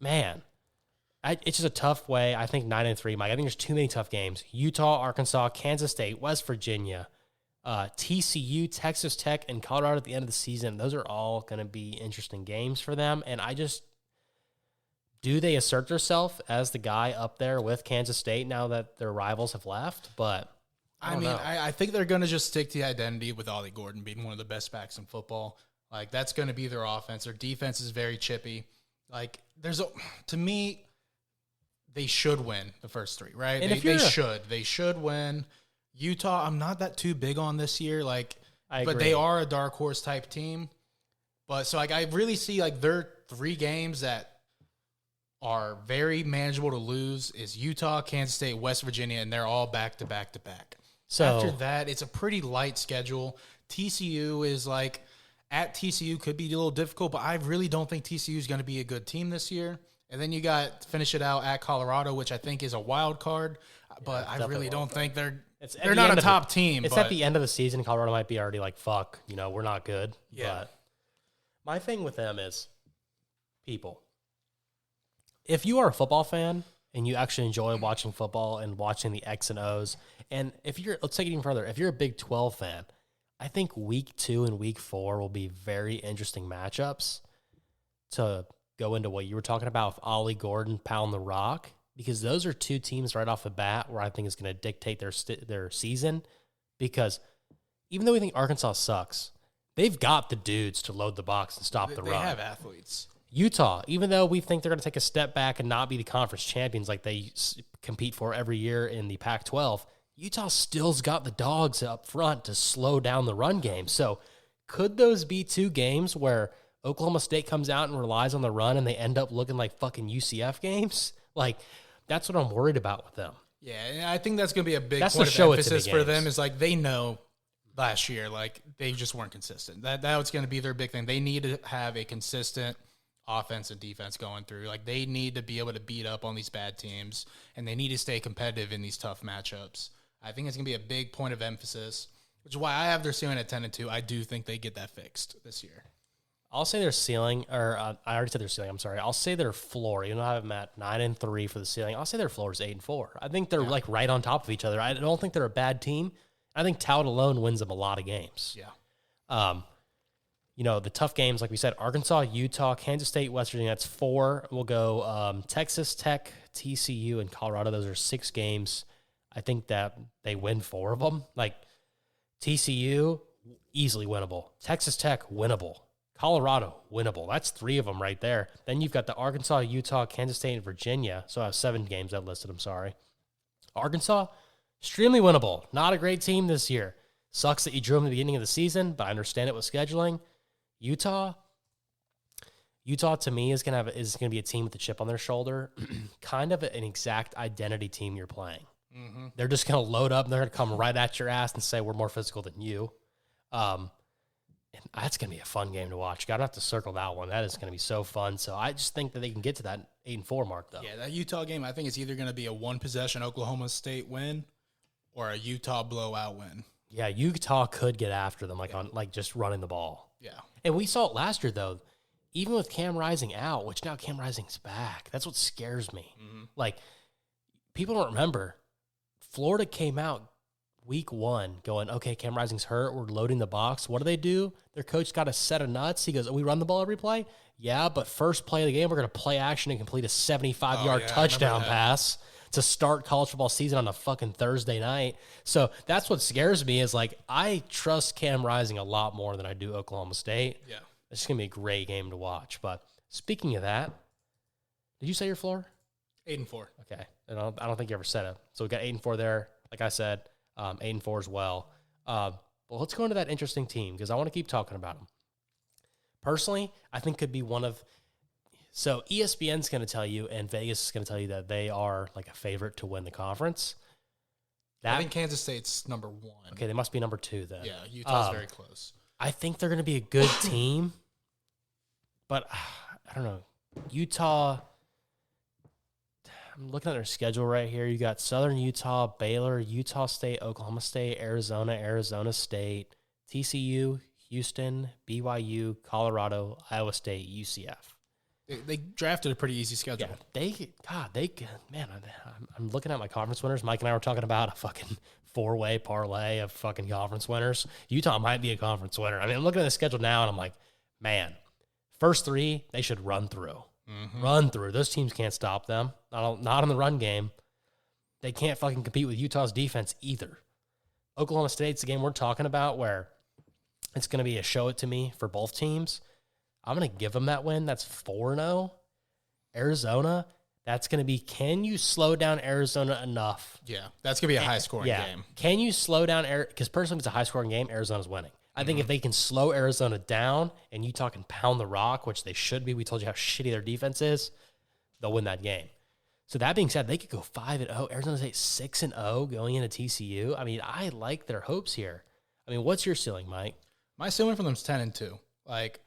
man, it's just a tough way. I think 9-3, Mike. I think there's too many tough games. Utah, Arkansas, Kansas State, West Virginia, TCU, Texas Tech, and Colorado at the end of the season. Those are all going to be interesting games for them. And do they assert themselves as the guy up there with Kansas State now that their rivals have left? But I don't know. I think they're going to just stick to the identity with Ollie Gordon being one of the best backs in football. Like, that's going to be their offense. Their defense is very chippy. Like, to me, they should win the first 3, right? And They should win. Utah, I'm not that too big on this year. Like, I but agree. they are a dark horse type team. But so, like, I really see like their 3 games that are very manageable to lose is Utah, Kansas State, West Virginia, and they're all back to back to back. So After that, it's a pretty light schedule. TCU is like, at TCU could be a little difficult, but I really don't think TCU is going to be a good team this year. And then you got finish it out at Colorado, which I think is a wild card, but I really don't think they're not a top team. It's but at the end of the season. Colorado might be already like, fuck, we're not good. Yeah. But my thing with them is people. If you are a football fan and you actually enjoy watching football and watching the X and O's, and let's take it even further, if you're a Big 12 fan, I think week 2 and week 4 will be very interesting matchups to go into what you were talking about with Ollie Gordon, Pound the Rock, because those are 2 teams right off the bat where I think is going to dictate their season. Because even though we think Arkansas sucks, they've got the dudes to load the box and stop the run. They have athletes. Utah, even though we think they're going to take a step back and not be the conference champions like they compete for every year in the Pac-12, Utah still's got the dogs up front to slow down the run game. So could those be 2 games where Oklahoma State comes out and relies on the run and they end up looking like fucking UCF games? Like, that's what I'm worried about with them. Yeah, and I think that's going to be a big That's point the of show it to emphasis the for games. them is like they know last year, like they just weren't consistent. That was going to be their big thing. They need to have a consistent offense and defense going through. Like they need to be able to beat up on these bad teams, and they need to stay competitive in these tough matchups. I think it's going to be a big point of emphasis, which is why I have their ceiling at 10-2. I do think they get that fixed this year. I'll say their ceiling, or I already said their ceiling. I'm sorry. I'll say their floor. You know, I have them at 9-3 for the ceiling. I'll say their floor is 8-4. I think they're like right on top of each other. I don't think they're a bad team. I think talent alone wins them a lot of games. Yeah. the tough games, like we said, Arkansas, Utah, Kansas State, West Virginia, that's 4. We'll go Texas Tech, TCU, and Colorado. Those are 6 games. I think that they win 4 of them. Like TCU, easily winnable. Texas Tech, winnable. Colorado, winnable. That's 3 of them right there. Then you've got the Arkansas, Utah, Kansas State, and Virginia. So I have 7 games I've listed, I'm sorry. Arkansas, extremely winnable. Not a great team this year. Sucks that you drew them at the beginning of the season, but I understand it with scheduling. Utah to me is gonna be a team with a chip on their shoulder, kind of an exact identity team you're playing. Mm-hmm. They're just gonna load up and they're gonna come right at your ass and say we're more physical than you. And that's gonna be a fun game to watch. Gotta have to circle that one. That is gonna be so fun. So I just think that they can get to that 8-4 mark though. Yeah, that Utah game I think is either gonna be a 1-possession Oklahoma State win or a Utah blowout win. Yeah, Utah could get after them on just running the ball. Yeah. And we saw it last year, though, even with Cam Rising out, which now Cam Rising's back. That's what scares me. Mm-hmm. Like, people don't remember, Florida came out week 1 going, okay, Cam Rising's hurt. We're loading the box. What do? Their coach got a set of nuts. He goes, we run the ball every play? Yeah, but first play of the game, we're going to play action and complete a 75-yard touchdown pass to start college football season on a fucking Thursday night. So that's what scares me is, like, I trust Cam Rising a lot more than I do Oklahoma State. Yeah. It's going to be a great game to watch. But speaking of that, did you say your floor? 8-4. Okay. And I don't think you ever said it. So we got 8-4 there. Like I said, 8-4 as well. Well, let's go into that interesting team because I want to keep talking about them. Personally, I think could be one of... So ESPN's going to tell you, and Vegas is going to tell you that they are like a favorite to win the conference. I think Kansas State's number 1. Okay, they must be number 2 then. Yeah, Utah's very close. I think they're going to be a good team, but I don't know. Utah, I'm looking at their schedule right here. You got Southern Utah, Baylor, Utah State, Oklahoma State, Arizona State, TCU, Houston, BYU, Colorado, Iowa State, UCF. They drafted a pretty easy schedule. Yeah, I'm looking at my conference winners. Mike and I were talking about a fucking 4-way parlay of fucking conference winners. Utah might be a conference winner. I mean, I'm looking at the schedule now, and I'm like, man, first 3, they should run through. Mm-hmm. Run through. Those teams can't stop them. Not in the run game. They can't fucking compete with Utah's defense either. Oklahoma State's the game we're talking about where it's going to be a show it to me for both teams. I'm going to give them that win. That's 4-0. Arizona, that's going to be, can you slow down Arizona enough? Yeah, that's going to be a high-scoring game. Can you slow down, because personally, if it's a high-scoring game, Arizona's winning. I think if they can slow Arizona down and Utah can pound the rock, which they should be, we told you how shitty their defense is, they'll win that game. So that being said, they could go 5-0. Arizona State 6-0 going into TCU. I mean, I like their hopes here. I mean, what's your ceiling, Mike? My ceiling for them is 10-2. Like,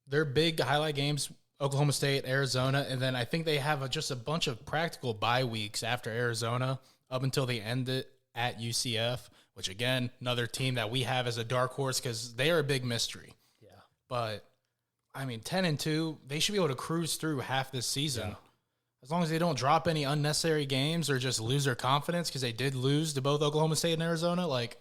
their big highlight games, Oklahoma State, Arizona, and then I think they have just a bunch of practical bye weeks after Arizona up until they end it at UCF, which, again, another team that we have as a dark horse because they are a big mystery. Yeah. But, I mean, 10-2, they should be able to cruise through half this season. Yeah. As long as they don't drop any unnecessary games or just lose their confidence, because they did lose to both Oklahoma State and Arizona, like,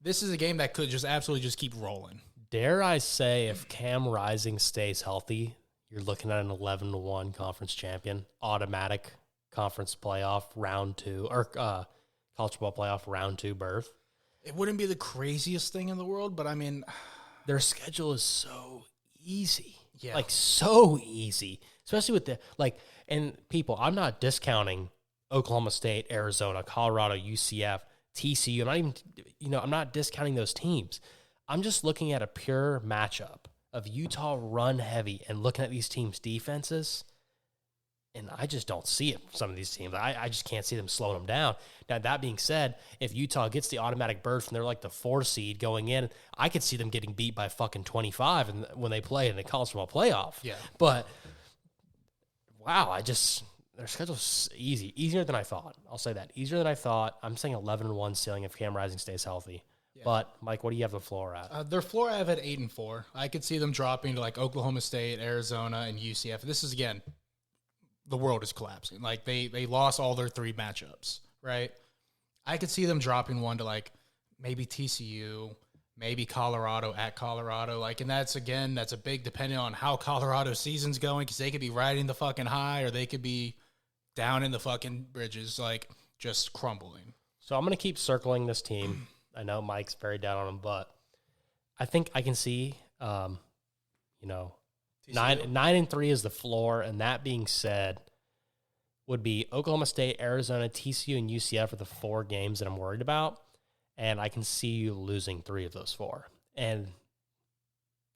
this is a game that could just absolutely just keep rolling. Dare I say, if Cam Rising stays healthy, you're looking at an 11-1 conference champion, automatic conference playoff round 2, or college football playoff round 2 berth. It wouldn't be the craziest thing in the world, but I mean, their schedule is so easy. Yeah. Like, so easy. Especially with and people, I'm not discounting Oklahoma State, Arizona, Colorado, UCF, TCU. I'm not discounting those teams. I'm just looking at a pure matchup of Utah run heavy and looking at these teams' defenses, and I just don't see it from some of these teams. I just can't see them slowing them down. Now, that being said, if Utah gets the automatic berth and they're like the 4 seed going in, I could see them getting beat by fucking 25 when they play in the college football playoff. Yeah. But, wow, their schedule's easy. Easier than I thought. I'll say that. Easier than I thought. I'm saying 11-1 ceiling if Cam Rising stays healthy. Yeah. But, Mike, what do you have the floor at? Their floor I have at 8-4. I could see them dropping to like Oklahoma State, Arizona, and UCF. This is, again, the world is collapsing. Like, they lost all their 3 matchups, right? I could see them dropping one to like maybe TCU, maybe Colorado at Colorado. Like, and that's a big depending on how Colorado's season's going, because they could be riding the fucking high or they could be down in the fucking bridges, like just crumbling. So I'm going to keep circling this team. I know Mike's very down on them, but I think I can see, 9-3 is the floor. And that being said, would be Oklahoma State, Arizona, TCU, and UCF are the 4 games that I'm worried about. And I can see you losing 3 of those 4. And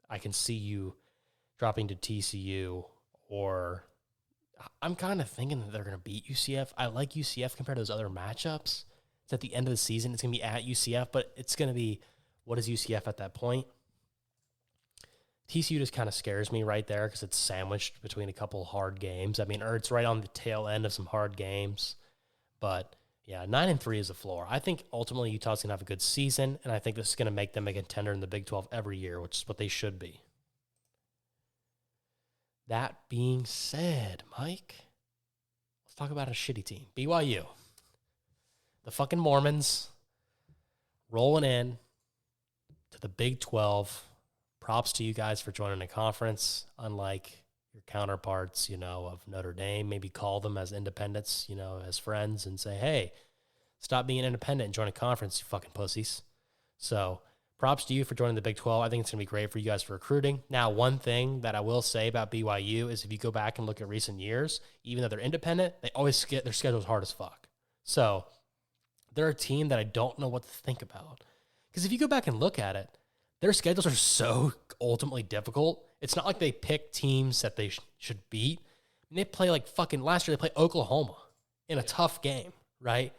I can see you dropping to TCU, or I'm kind of thinking that they're going to beat UCF. I like UCF compared to those other matchups. It's at the end of the season. It's going to be at UCF, but it's going to be, what is UCF at that point? TCU just kind of scares me right there because it's sandwiched between a couple hard games. I mean, or it's right on the tail end of some hard games. But yeah, 9-3 is the floor. I think ultimately Utah's going to have a good season, and I think this is going to make them a contender in the Big 12 every year, which is what they should be. That being said, Mike, let's talk about a shitty team. BYU. The fucking Mormons rolling in to the Big 12. Props to you guys for joining the conference, unlike your counterparts, of Notre Dame. Maybe call them as independents, as friends, and say, hey, stop being independent and join a conference, you fucking pussies. So props to you for joining the Big 12. I think it's going to be great for you guys for recruiting. Now, one thing that I will say about BYU is if you go back and look at recent years, even though they're independent, they always get their schedules hard as fuck. So they're a team that I don't know what to think about. Because if you go back and look at it, their schedules are so ultimately difficult. It's not like they pick teams that they should beat. They play like fucking last year, they played Oklahoma in a tough game, right?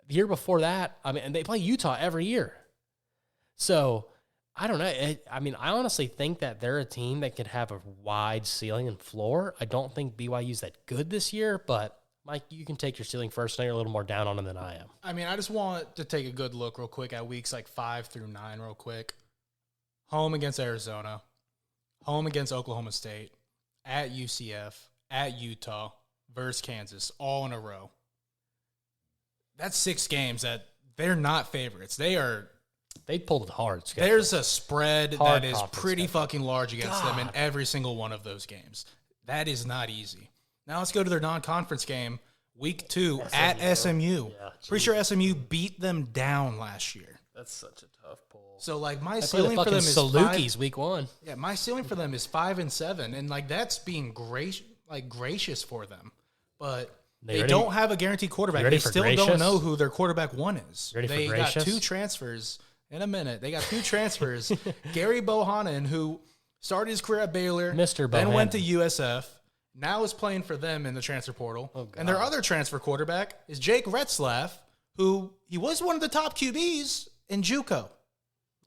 The year before that, and they play Utah every year. So I don't know. I honestly think that they're a team that could have a wide ceiling and floor. I don't think BYU's that good this year, but Mike, you can take your ceiling first. I know you're a little more down on them than I am. I just want to take a good look real quick at weeks like 5 through 9 real quick. Home against Arizona, home against Oklahoma State, at UCF, at Utah, versus Kansas, all in a row. That's 6 games that they're not favorites. They pulled a hard schedule. There's a spread that is pretty fucking large against them in every single one of those games. That is not easy. Now let's go to their non-conference game, week 2 at SMU. Yeah, pretty sure SMU beat them down last year. That's such a tough pull. So, my ceiling for them is Salukis week 1. Yeah, my ceiling for them is 5-7, and that's being gracious for them. But they don't have a guaranteed quarterback. They still don't know who their quarterback 1 is. They got 2 transfers in a minute. They got 2 transfers. Gary Bohannon, who started his career at Baylor, then went to USF, now is playing for them in the transfer portal. And their other transfer quarterback is Jake Retzlaff, who he was one of the top QBs in JUCO.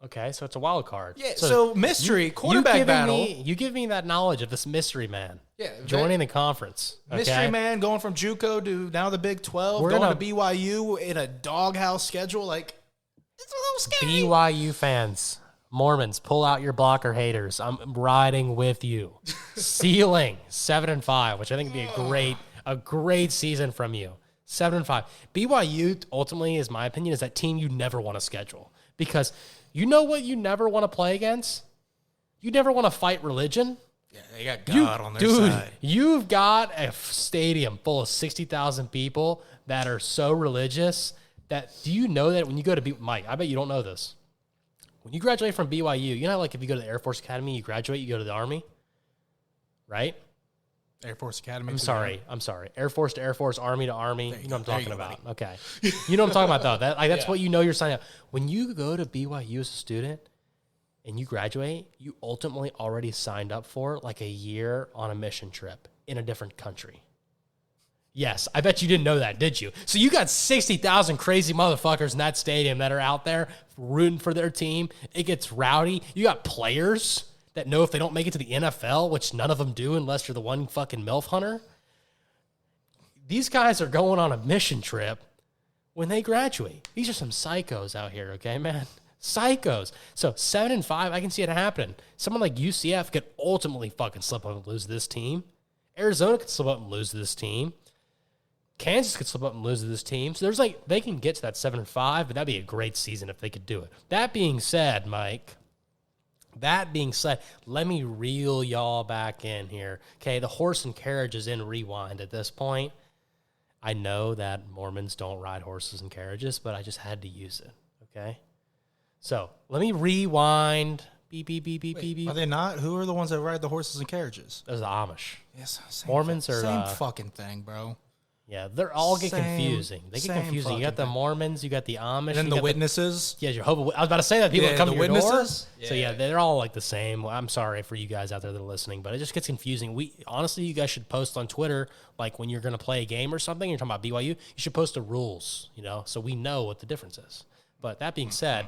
Okay, so it's a wild card. Yeah, so mystery, quarterback battle. You give me that knowledge of this mystery man joining the conference. Okay? Mystery man going from JUCO to now the Big 12, going to BYU in a doghouse schedule. It's a little scary. BYU fans, Mormons, pull out your blocker haters. I'm riding with you. Ceiling 7-5, which I think would be a great season from you. 7-5. BYU ultimately, is my opinion, is that team you never want to schedule because you know what you never want to play against? You never want to fight religion. Yeah, they got God on their side. You've got a stadium full of 60,000 people that are so religious that, do you know that when you go to Mike, I bet you don't know this. When you graduate from BYU, if you go to the Air Force Academy, you graduate, you go to the Army, right? Air Force Academy. I'm sorry. Air Force to Air Force, Army to Army. You know what I'm talking about. Okay. You know what I'm talking about, though. That's what you're signing up. When you go to BYU as a student and you graduate, you ultimately already signed up for a year on a mission trip in a different country. Yes, I bet you didn't know that, did you? So you got 60,000 crazy motherfuckers in that stadium that are out there rooting for their team. It gets rowdy. You got players that know if they don't make it to the NFL, which none of them do unless you're the one fucking MILF hunter. These guys are going on a mission trip when they graduate. These are some psychos out here, okay, man? Psychos. So 7-5, I can see it happening. Someone like UCF could ultimately fucking slip up and lose to this team. Arizona could slip up and lose to this team. Kansas could slip up and lose to this team. So there's they can get to that 7-5, but that'd be a great season if they could do it. That being said, Mike, let me reel y'all back in here. Okay, the horse and carriage is in rewind at this point. I know that Mormons don't ride horses and carriages, but I just had to use it, okay? So let me rewind. Beep, beep, beep, beep, beep, beep. Are they not? Who are the ones that ride the horses and carriages? Those are the Amish. Yes, Mormons are... same fucking thing, bro. Yeah, they're all get Same- confusing. They get same confusing. You got fucking the thing. Mormons, you got the Amish. And then you the got witnesses. Yeah, Jehovah. I was about to say that people that come the to your door. witnesses? So yeah, they're all like the same. Well, I'm sorry for you guys out there that are listening, but it just gets confusing. Honestly, you guys should post on Twitter like when you're going to play a game or something. You're talking about BYU. You should post the rules, so we know what the difference is. But that being said,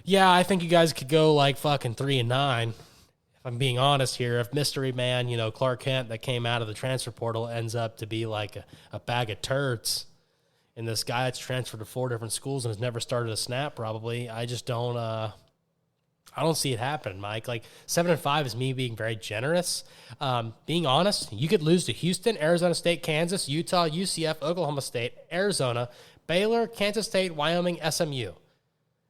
yeah, I think you guys could go like fucking 3-9. If I'm being honest here, if mystery man, Clark Kent that came out of the transfer portal ends up to be like a bag of turds, and this guy that's transferred to 4 different schools and has never started a snap, probably, I just don't. I don't see it happening, Mike. Like 7-5 is me being very generous. Being honest, you could lose to Houston, Arizona State, Kansas, Utah, UCF, Oklahoma State, Arizona, Baylor, Kansas State, Wyoming, SMU.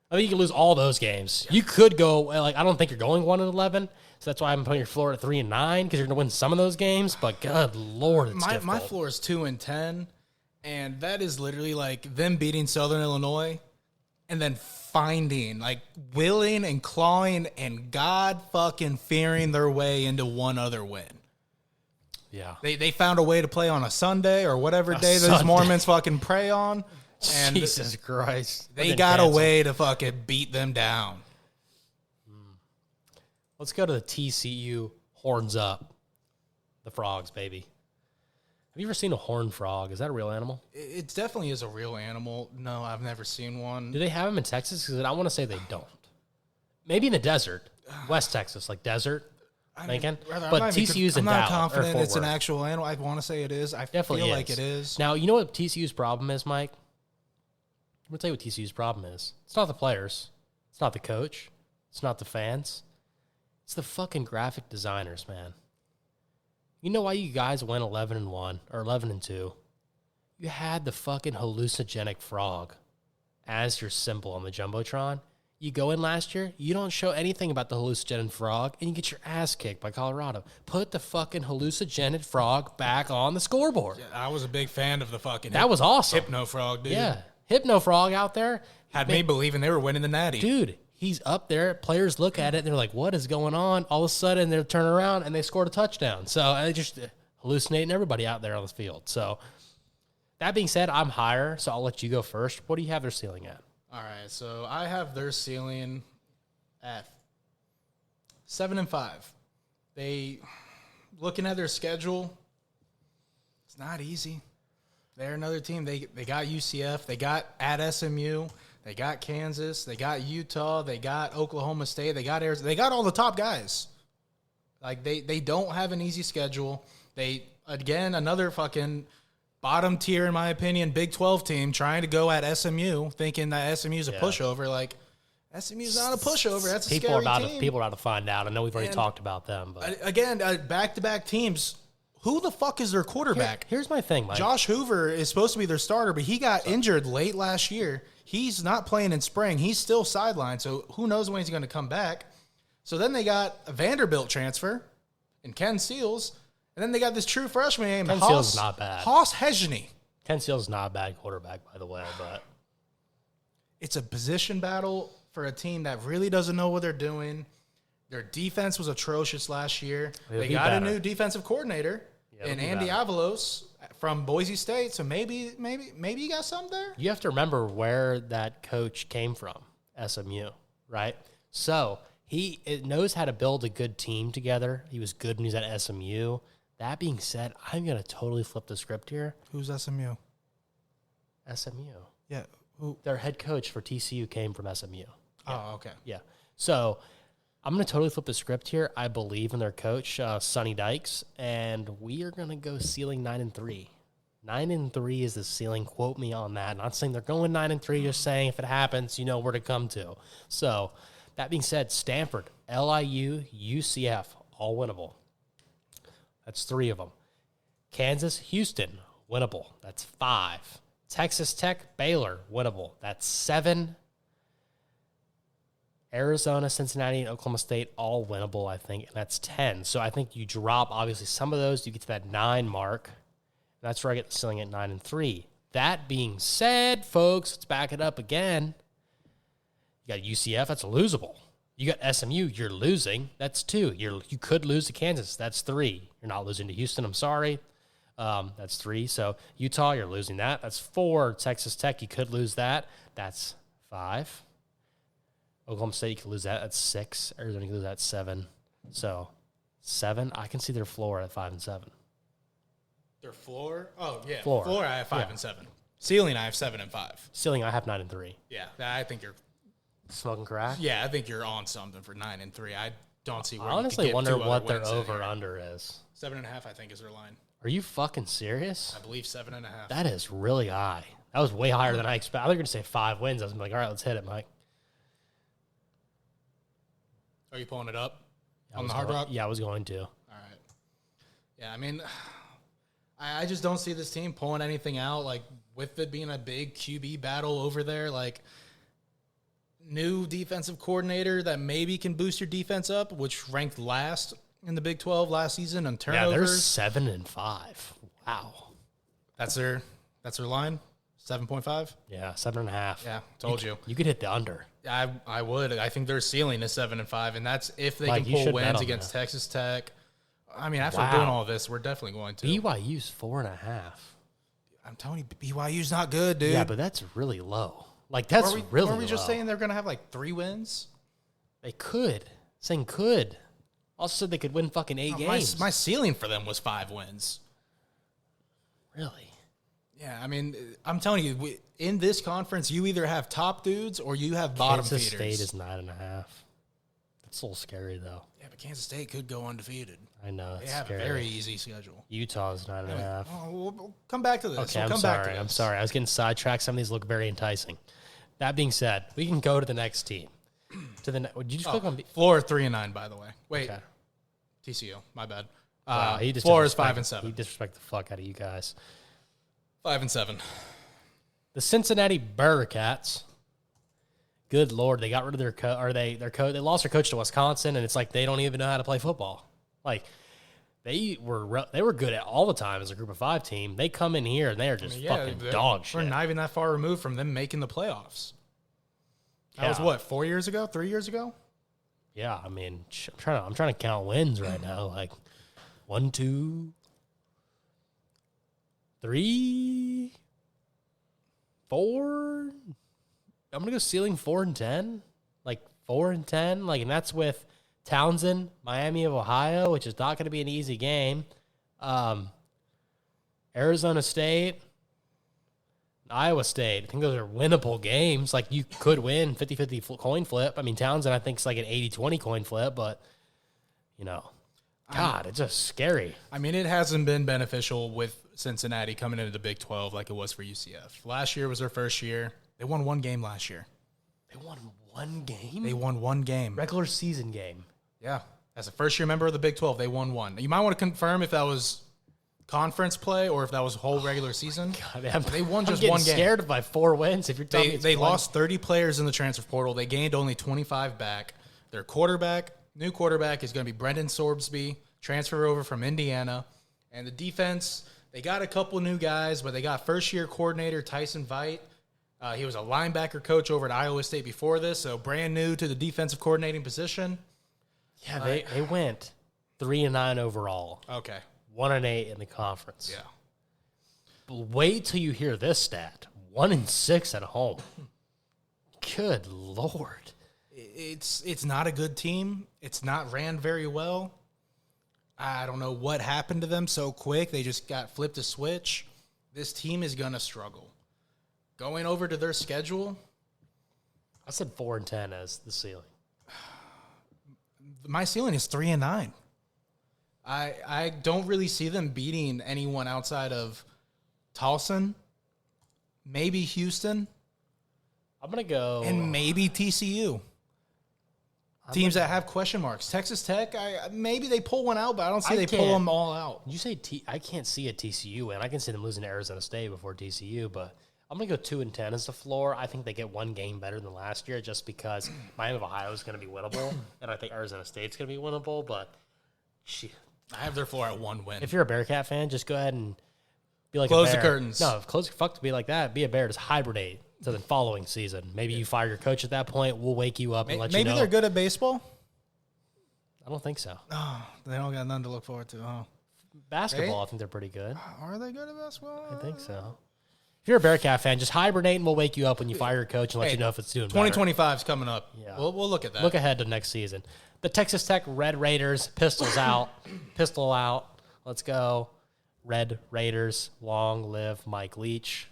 I mean, you could lose all those games. You could go I don't think you're going 1-11. So that's why I'm putting your floor at 3-9 because you're going to win some of those games. But good Lord, it's difficult. My floor is 2-10, and that is literally like them beating Southern Illinois, and then finding willing and clawing and God fucking fearing their way into one other win. Yeah, They found a way to play on a Sunday or whatever day those Sunday. Mormons fucking pray on, and Jesus Christ, they got a way to fucking beat them down. Let's go to the TCU horns up. The frogs, baby. Have you ever seen a horned frog? Is that a real animal? It definitely is a real animal. No, I've never seen one. Do they have them in Texas? Because I want to say they don't. Maybe in the desert. West Texas, like desert. Lincoln. But TCU's in I'm not Dallas. or confident Fort it's an Worth. actual animal. I want to say it is. I Definitely feel is. like it is. Now, you know what TCU's problem is, Mike? I'm going to tell you what TCU's problem is. It's not the players. It's not the coach. It's not the fans. It's the fucking graphic designers, man. You know why you guys went 11-1 or 11-2? You had the fucking hallucinogenic frog as your symbol on the Jumbotron. You go in last year, you don't show anything about the hallucinogenic frog, and you get your ass kicked by Colorado. Put the fucking hallucinogenic frog back on the scoreboard. I was a big fan of the fucking That was awesome. Hypno Frog, dude. Yeah. Hypno Frog out there. Had me believing they were winning the Natty. Dude, he's up there. Players look at it, and they're like, what is going on? All of a sudden, they're turning around, and they scored a touchdown. So I just hallucinating everybody out there on the field. So that being said, I'm higher, so I'll let you go first. What do you have their ceiling at? All right, so I have their ceiling at 7-5. They, looking at their schedule, it's not easy. They're another team. They got UCF. They got at SMU. They got Kansas. They got Utah. They got Oklahoma State. They got Arizona. They got all the top guys. Like, they don't have an easy schedule. They, again, another fucking bottom tier, in my opinion, Big 12 team trying to go at SMU, thinking that SMU's a pushover. Like, SMU's not a pushover. That's a People scary are team. People are about to find out. I know we've already And- talked about them, but Again, back-to-back teams. Who the fuck is their quarterback? here's my thing, Mike. Josh Hoover is supposed to be their starter, but he got injured late last year. He's not playing in spring. He's still sidelined, so who knows when he's going to come back. So then they got a Vanderbilt transfer and Ken Seals, and then they got this true freshman named Ken Haas, Seals is not bad. Haas Hejny. Ken Seals not a bad quarterback, by the way, but It's a position battle for a team that really doesn't know what they're doing. Their defense was atrocious last year. It'll They be got better. a new defensive coordinator it'll in be Andy better. Avalos from Boise State. So maybe you got something there. you have to remember where that coach came from, SMU, right? So he knows how to build a good team together. He was good when he was at SMU. That being said, I'm going to totally flip the script here. Who's SMU? SMU. Yeah. Who? Their head coach for TCU came from SMU. Oh, okay. Yeah. So I'm going to totally flip the script here. I believe in their coach, Sonny Dykes, and we are going to go ceiling 9-3. 9-3 is the ceiling. Quote me on that. Not saying they're going 9-3, just saying if it happens, you know where to come to. So that being said, Stanford, LIU, UCF, all winnable. That's 3 of them. Kansas, Houston, winnable. That's 5. Texas Tech, Baylor, winnable. That's 7. Arizona, Cincinnati, and Oklahoma State, all winnable, I think, and that's 10. So I think you drop, obviously, some of those, you get to that 9 mark. That's where I get the ceiling at 9-3. That being said, folks, let's back it up again. You got UCF, that's losable. You got SMU, you're losing. That's 2. You could lose to Kansas. That's 3. You're not losing to Houston, I'm sorry. That's 3. So Utah, you're losing that. That's 4. Texas Tech, you could lose that. That's 5. Oklahoma State, you could lose that. That's 6. Arizona, you could lose that. 7. So 7. I can see their floor at 5 and 7. Their floor? Oh, yeah. Floor. I have 5 and 7. Ceiling, I have 7 and 5. Ceiling, I have 9-3. Yeah, I think you're. Smoking crack? Yeah, I think you're on something for 9 and 3. I don't see where I you honestly could get wonder 2 other what their wins in over here. under is. 7.5, I think, is their line. Are you fucking serious? I believe 7.5. That is really high. That was way higher than I expected. I thought you were going to say 5 wins. I was like, all right, let's hit it, Mike. Are you pulling it up I on was the Hard going- Rock? Yeah, I was going to. All right. Yeah, I mean, I just don't see this team pulling anything out. Like, with it being a big QB battle over there, like, new defensive coordinator that maybe can boost your defense up, which ranked last in the Big 12 last season on Yeah, turnovers. they're 7 and 5. Wow. That's their line, 7.5. Yeah, 7.5. Yeah, told you. You could hit the under. I would. I think their ceiling is 7 and 5, and that's if they Like, can you pull should bet wins on against that. Texas Tech. I mean, after Wow. doing all this, we're definitely going to. BYU's 4.5. I'm telling you, BYU's not good, dude. Yeah, but that's really low. Like, that's really Were we just low. saying they're going to have like 3 wins? They could. Saying could. Also said they could win fucking 8 games. My ceiling for them was 5 wins. Really? Yeah, I mean, I'm telling you, in this conference, you either have top dudes or you have bottom Kansas feeders. State is 9.5. That's a little scary, though. Yeah, but Kansas State could go undefeated. I know. They It's have scary. a very easy schedule. Utah's 9.5. Oh, we'll come back to this. Okay, We'll I'm come back sorry. to I'm this. sorry. I was getting sidetracked. Some of these look very enticing. That being said, we can go to the next team. Would you just click on? Floor 3 and 9, by the way. Wait, Okay. TCU. My bad. Wow, he Floor is disrespect- 5 and He 7. disrespect the fuck out of you guys. 5 and 7. The Cincinnati Bearcats. Good lord, they got rid of their coach. They lost their coach to Wisconsin, and it's like they don't even know how to play football. Like they were good at all the time as a Group of 5 team. They come in here and they are just fucking dog shit. We're not even that far removed from them making the playoffs. That was Yeah. what, 4 years ago? 3 years ago? Yeah, I mean, I'm trying to count wins right now. Like 1, 2, 3, 4. I'm gonna go ceiling 4 and 10. Like 4 and 10. Like, and that's with Townsend, Miami of Ohio, which is not gonna be an easy game. Arizona State, Iowa State. I think those are winnable games. Like, you could win 50-50 coin flip. I mean, Townsend, I think, is like an 80-20 coin flip, but, you know, God, it's just scary. I mean, it hasn't been beneficial with Cincinnati coming into the Big 12 like it was for UCF. Last year was their first year. They won 1 game last year. They won 1 game? They won 1 game. Regular season game. Yeah. As a first-year member of the Big 12, they won 1. You might want to confirm if that was conference play or if that was whole regular season. I mean, They won just I'm 1 getting game. scared by 4 wins. If you're telling me it's They one- lost 30 players in the transfer portal. They gained only 25 back. Their new quarterback is going to be Brendan Sorbsby, transfer over from Indiana. And the defense, they got a couple new guys, but they got first-year coordinator Tyson Veit. He was a linebacker coach over at Iowa State before this, so brand new to the defensive coordinating position. Yeah, they went 3-9 overall, Okay. 1-8 in the conference. Yeah. But wait till you hear this stat: 1-6 at home. Good lord. It's not a good team. It's not ran very well. I don't know what happened to them so quick. They just got flipped a switch. This team is going to struggle. Going over to their schedule, I said 4 and 10 as the ceiling. my ceiling is 3 and 9. I don't really see them beating anyone outside of Towson, maybe Houston, I'm gonna go. and maybe TCU. teams that have question marks. Texas Tech, maybe they pull one out, but I don't see they pull can't- them all out. You say I can't see a TCU win. I can see them losing to Arizona State before TCU, but I'm gonna go 2-10 as the floor. I think they get one game better than last year, just because Miami of Ohio is gonna be winnable, and I think Arizona State's gonna be winnable. But shit, I have their floor at 1 win. if you're a Bearcat fan, just go ahead and be like Close a the Bear. curtains. No, close fuck to be like that. Be a Bear. Just hibernate to the following season. Maybe you fire your coach at that point. We'll wake you up and let you Maybe know. they're good at baseball. I don't think so. Oh, they don't got nothing to look forward to. Oh, Basketball, I think they're pretty good. are they good at basketball? I think so. If you're a Bearcat fan, just hibernate and we'll wake you up when you fire your coach and let you know if it's doing better. 2025 is coming up. Yeah. We'll look at that. Look ahead to next season. The Texas Tech Red Raiders, pistols out, pistol out. Let's go. Red Raiders, long live Mike Leach.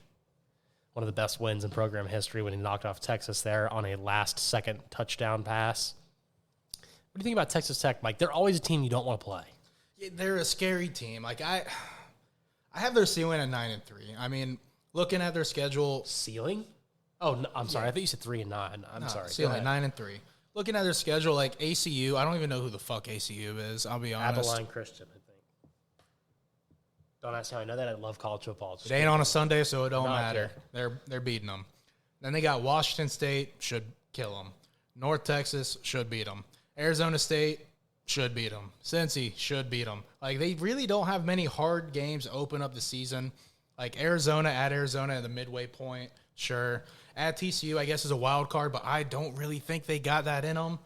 One of the best wins in program history when he knocked off Texas there on a last-second touchdown pass. What do you think about Texas Tech, Mike? They're always a team you don't want to play. Yeah, they're a scary team. Like I have their ceiling at 9-3. I mean, looking at their schedule, Ceiling? Oh, no, I'm sorry. I thought you said 3-9. I'm sorry. Go ceiling ahead. 9-3. Looking at their schedule, like ACU, I don't even know who the fuck ACU is. I'll be honest. Abilene Christian, I think. Don't ask how I know that. I love college football. It ain't on a Sunday, so it don't Not matter. They're beating them. Then they got Washington State, should kill them. North Texas should beat them. Arizona State should beat them. Cincy should beat them. Like, they really don't have many hard games to open up the season. Like, Arizona at the midway point, sure. At TCU, I guess, is a wild card, but I don't really think they got that in them.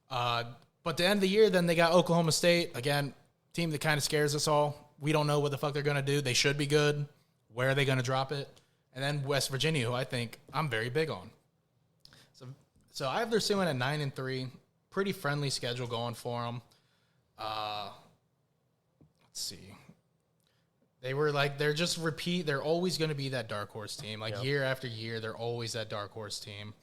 But the end of the year, then they got Oklahoma State. Again, team that kind of scares us all. We don't know what the fuck they're going to do. They should be good. Where are they going to drop it? And then West Virginia, who I think I'm very big on. So I have their ceiling at 9-3. Pretty friendly schedule going for them. Let's see. They're just repeat. They're always going to be that dark horse team. Year after year, they're always that dark horse team.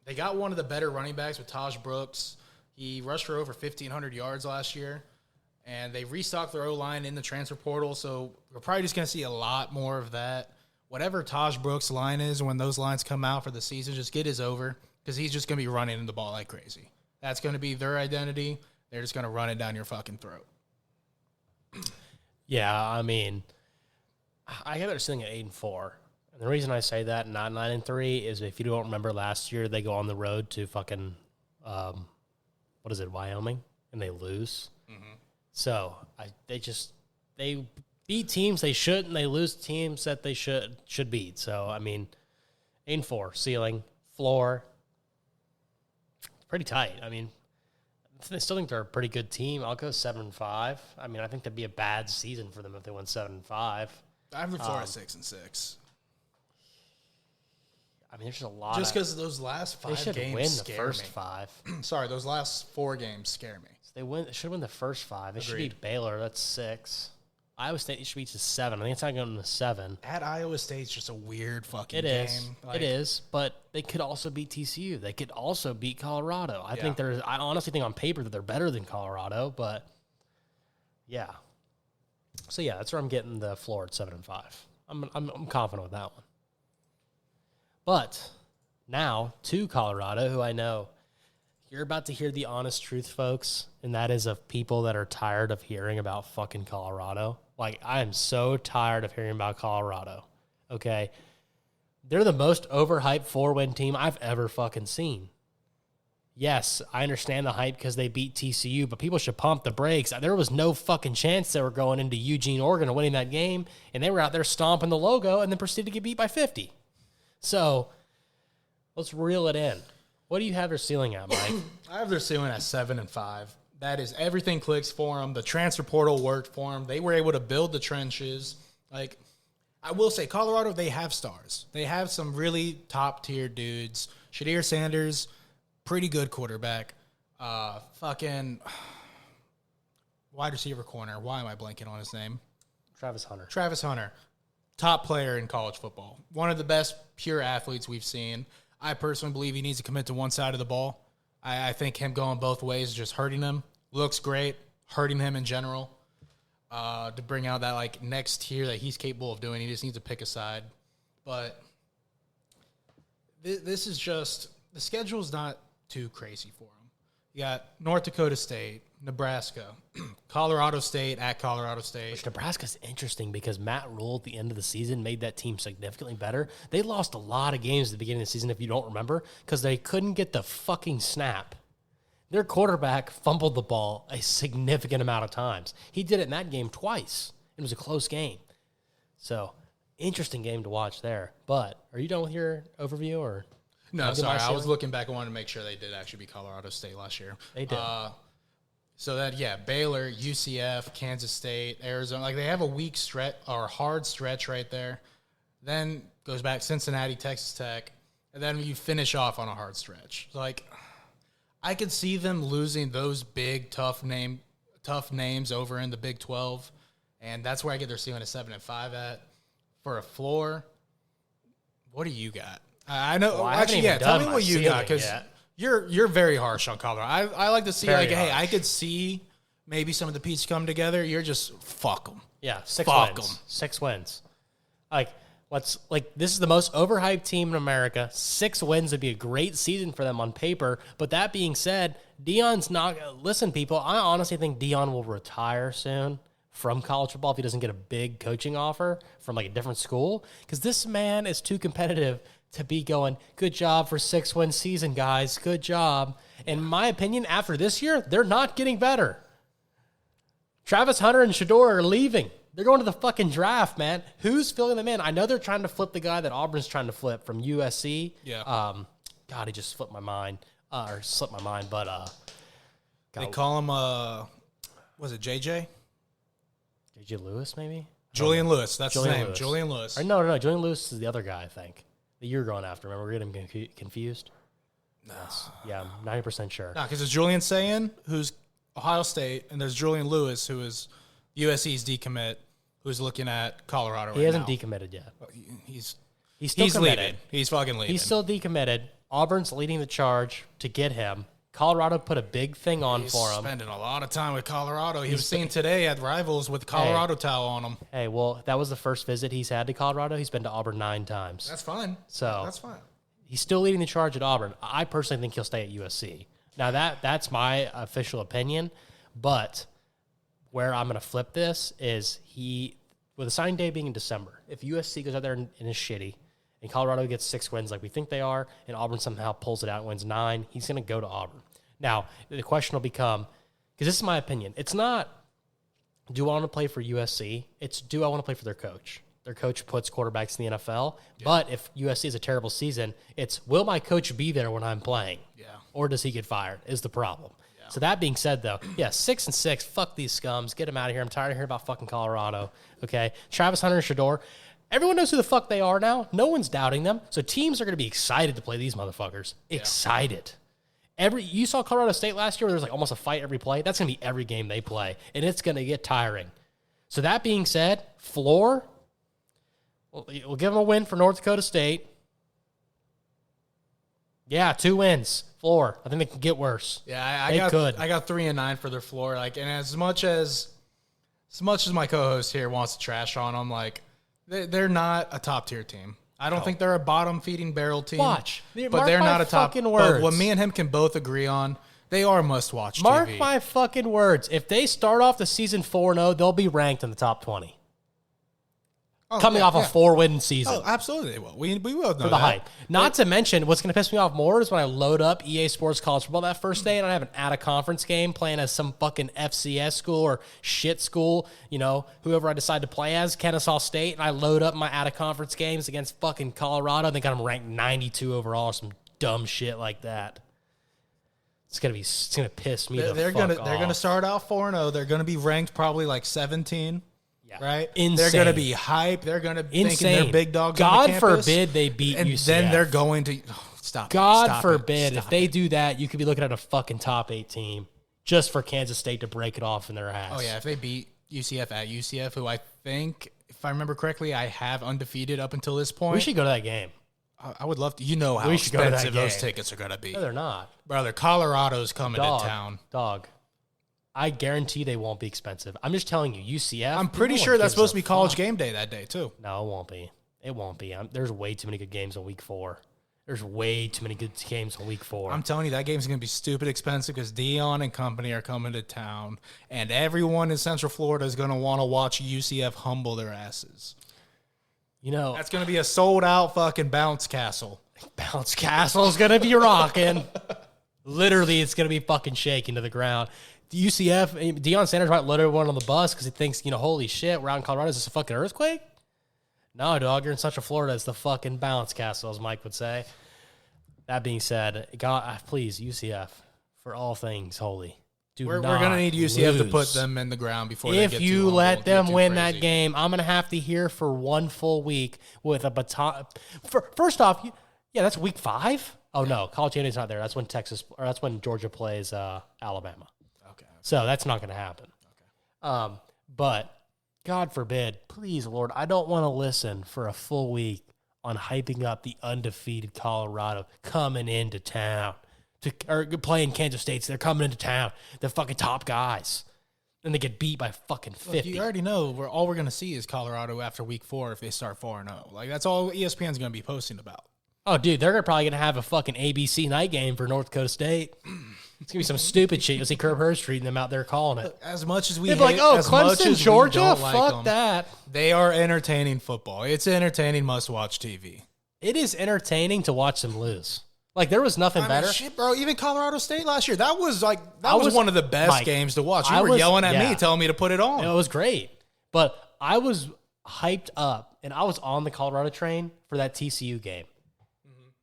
They got one of the better running backs with Taj Brooks. He rushed for over 1,500 yards last year. And they restocked their O-line in the transfer portal, so we're probably just going to see a lot more of that. Whatever Taj Brooks' line is, when those lines come out for the season, just get his over, because he's just going to be running the ball like crazy. That's going to be their identity. They're just going to run it down your fucking throat. Yeah, I mean, I got their ceiling at 8-4. And the reason I say that, not 9-3, is if you don't remember last year, they go on the road to fucking, Wyoming, and they lose. Mm-hmm. So they beat teams they shouldn't, and they lose teams that they should beat. So I mean, 8-4 ceiling, floor, pretty tight. I mean, I still think they're a pretty good team. I'll go 7-5. I mean, I think that'd be a bad season for them if they went 7-5. I have their floor at 6-6. I mean, there's just a lot. Just because those last they 5 should games win the scare first me. 5. Sorry, those last 4 games scare me. They should win the first 5. They should Agreed. beat Baylor. That's 6. Iowa State should beat to 7. I think it's not going to 7. At Iowa State's just a weird fucking It game. is. It is. But they could also beat TCU. They could also beat Colorado. I honestly think on paper that they're better than Colorado. But yeah. So yeah, that's where I'm getting the floor at 7-5. I'm confident with that one. But now to Colorado, who I know you're about to hear the honest truth, folks, and that is of people that are tired of hearing about fucking Colorado. Like, I am so tired of hearing about Colorado, okay? They're the most overhyped 4-win team I've ever fucking seen. Yes, I understand the hype because they beat TCU, but people should pump the brakes. There was no fucking chance they were going into Eugene, Oregon and winning that game, and they were out there stomping the logo and then proceeded to get beat by 50. So, let's reel it in. What do you have their ceiling at, Mike? I have their ceiling at 7-5. That is, everything clicks for them. The transfer portal worked for them. They were able to build the trenches. Like, I will say, Colorado, they have stars. They have some really top-tier dudes. Shadir Sanders, pretty good quarterback. Fucking wide receiver corner. Why am I blanking on his name? Travis Hunter. Travis Hunter, top player in college football. One of the best pure athletes we've seen. I personally believe he needs to commit to one side of the ball. I think him going both ways is just hurting him. Looks great, hurting him in general. To bring out that like next tier that he's capable of doing, he just needs to pick a side. But this is just, the schedule's not too crazy for them. You got North Dakota State, Nebraska, Colorado State at Colorado State. Which Nebraska's interesting because Matt Rule at the end of the season made that team significantly better. They lost a lot of games at the beginning of the season, if you don't remember, because they couldn't get the fucking snap. Their quarterback fumbled the ball a significant amount of times. He did it in that game twice. It was a close game. So, interesting game to watch there. But are you done with your overview? Or No, sorry. I was looking back. I wanted to make sure they did actually beat Colorado State last year. They did. So that, yeah, Baylor, UCF, Kansas State, Arizona. Like, they have a weak stretch or hard stretch right there. Then goes back Cincinnati, Texas Tech. And then you finish off on a hard stretch. Like, I could see them losing those big, tough names over in the Big 12. And that's where I get their ceiling at 7-5 at. For a floor, what do you got? I know. Well, actually, yeah. Tell me what you got, because you're very harsh on Colorado. I like to see Very hey, harsh. I could see maybe some of the pieces come together. You're just fuck them. Yeah, 6 Fuck wins. 'em. 6 wins. This is the most overhyped team in America. 6 wins would be a great season for them on paper. But that being said, Deion's not. Listen, people, I honestly think Deion will retire soon from college football if he doesn't get a big coaching offer from like a different school, because this man is too competitive to be going, good job for 6-win season, guys. Good job. In my opinion, after this year, they're not getting better. Travis Hunter and Shador are leaving. They're going to the fucking draft, man. Who's filling them in? I know they're trying to flip the guy that Auburn's trying to flip from USC. Yeah. God, he just slipped my mind. Or slipped my mind, but They call him, was it JJ? J.J. Lewis, maybe? Julian Lewis. That's Julian his name. Lewis. Julian Lewis. Or no. Julian Lewis is the other guy, I think. That you're going after. Remember, we're getting confused? No. Yeah, I'm 90% sure. No, because it's Julian Sayin, who's Ohio State, and there's Julian Lewis, who is USC's decommit, who's looking at Colorado He hasn't decommitted yet. He's still committed. leaving. He's fucking leaving. He's still decommitted. Auburn's leading the charge to get him. Colorado put a big thing on He's for him. spending a lot of time with Colorado. He was seen today at Rivals with Colorado towel on him. Hey, well, that was the first visit he's had to Colorado. He's been to Auburn 9 times. That's fine. So That's fine. he's still leading the charge at Auburn. I personally think he'll stay at USC. Now, that's my official opinion, but where I'm going to flip this is with the signing day being in December, if USC goes out there and is shitty, and Colorado gets 6 wins like we think they are, and Auburn somehow pulls it out and wins 9, he's going to go to Auburn. Now, the question will become, because this is my opinion, it's not, do I want to play for USC? It's, do I want to play for their coach? Their coach puts quarterbacks in the NFL. Yeah. But if USC is a terrible season, it's, will my coach be there when I'm playing? Yeah. Or does he get fired is the problem. Yeah. So that being said, though, 6-6, fuck these scums. Get them out of here. I'm tired of hearing about fucking Colorado. Okay? Travis Hunter and Shador. Everyone knows who the fuck they are now. No one's doubting them. So teams are going to be excited to play these motherfuckers. Yeah. Excited. You saw Colorado State last year where there was like almost a fight every play. That's going to be every game they play, and it's going to get tiring. So that being said, floor, we'll give them a win for North Dakota State. Yeah, 2 wins. Floor. I think they can get worse. Yeah, I got 3 and 9 for their floor. Like, and as much as my co-host here wants to trash on them, like they're not a top tier team. I don't think they're a bottom-feeding barrel team. But they're not a top. But what me and him can both agree on, they are must-watch TV. Mark my fucking words. If they start off the season 4-0, they'll be ranked in the top 20. Coming off a 4-win season. Oh, absolutely they will. We will know for the hype. Not to mention, what's going to piss me off more is when I load up EA Sports College Football that first day and I have an out-of-conference game playing as some fucking FCS school or shit school, whoever I decide to play as, Kennesaw State, and I load up my out-of-conference games against fucking Colorado, and they got them ranked 92 overall or some dumb shit like that. It's gonna piss me the fuck off. They're gonna start out 4-0. They're gonna be ranked probably like 17. Yeah. Right? Insane. They're going to be hype. They're going to be thinking they're big dogs God on the campus. forbid they beat and UCF. Then they're going to stop. God forbid if they do that, you could be looking at a fucking top 8 team just for Kansas State to break it off in their ass. Oh yeah, if they beat UCF at UCF, who I think, if I remember correctly, I have undefeated up until this point. We should go to that game. I would love to. You know how expensive those tickets are going to be. No, they're not. Brother, Colorado's coming to town. Dog. I guarantee they won't be expensive. I'm just telling you, UCF. I'm pretty sure that's supposed to be college game day that day, too. No, it won't be. It won't be. There's way too many good games on week 4. There's way too many good games on week 4. I'm telling you, that game's going to be stupid expensive because Dion and company are coming to town, and everyone in Central Florida is going to want to watch UCF humble their asses. You know, That's going to be a sold-out fucking bounce castle. Bounce Castle's going to be rocking. Literally, it's going to be fucking shaking to the ground. The UCF, Deion Sanders might let everyone on the bus because he thinks, holy shit, we're out in Colorado. Is this a fucking earthquake? No, dog, you're in Central Florida. It's the fucking bounce castle, as Mike would say. That being said, God, please, UCF, for all things holy, We're going to need UCF to put them in the ground before they get If you too let them win crazy. that game, I'm going to have to hear for one full week with a baton. First off, that's week 5. Oh no, College Game Day's not there. That's when Georgia plays Alabama. Okay. So that's not going to happen. Okay. But God forbid, please, Lord, I don't want to listen for a full week on hyping up the undefeated Colorado coming into town or playing Kansas State. So they're coming into town. They're fucking top guys. And they get beat by fucking 50. Look, you already know all we're going to see is Colorado after week 4 if they start 4-0. Like, that's all ESPN's going to be posting about. Oh, dude, they're probably going to have a fucking ABC night game for North Dakota State. It's going to be some stupid shit. You'll see Curb Hurst treating them out there calling it. As much as we They'd be like, hate, oh, as much Clemson, as we Georgia? don't like Fuck them, that. They are entertaining football. It's entertaining must-watch TV. It is entertaining to watch them lose. Like, there was nothing better. Shit, bro. Even Colorado State last year, that was one of the best games to watch. You were yelling at me, telling me to put it on. It was great. But I was hyped up, and I was on the Colorado train for that TCU game.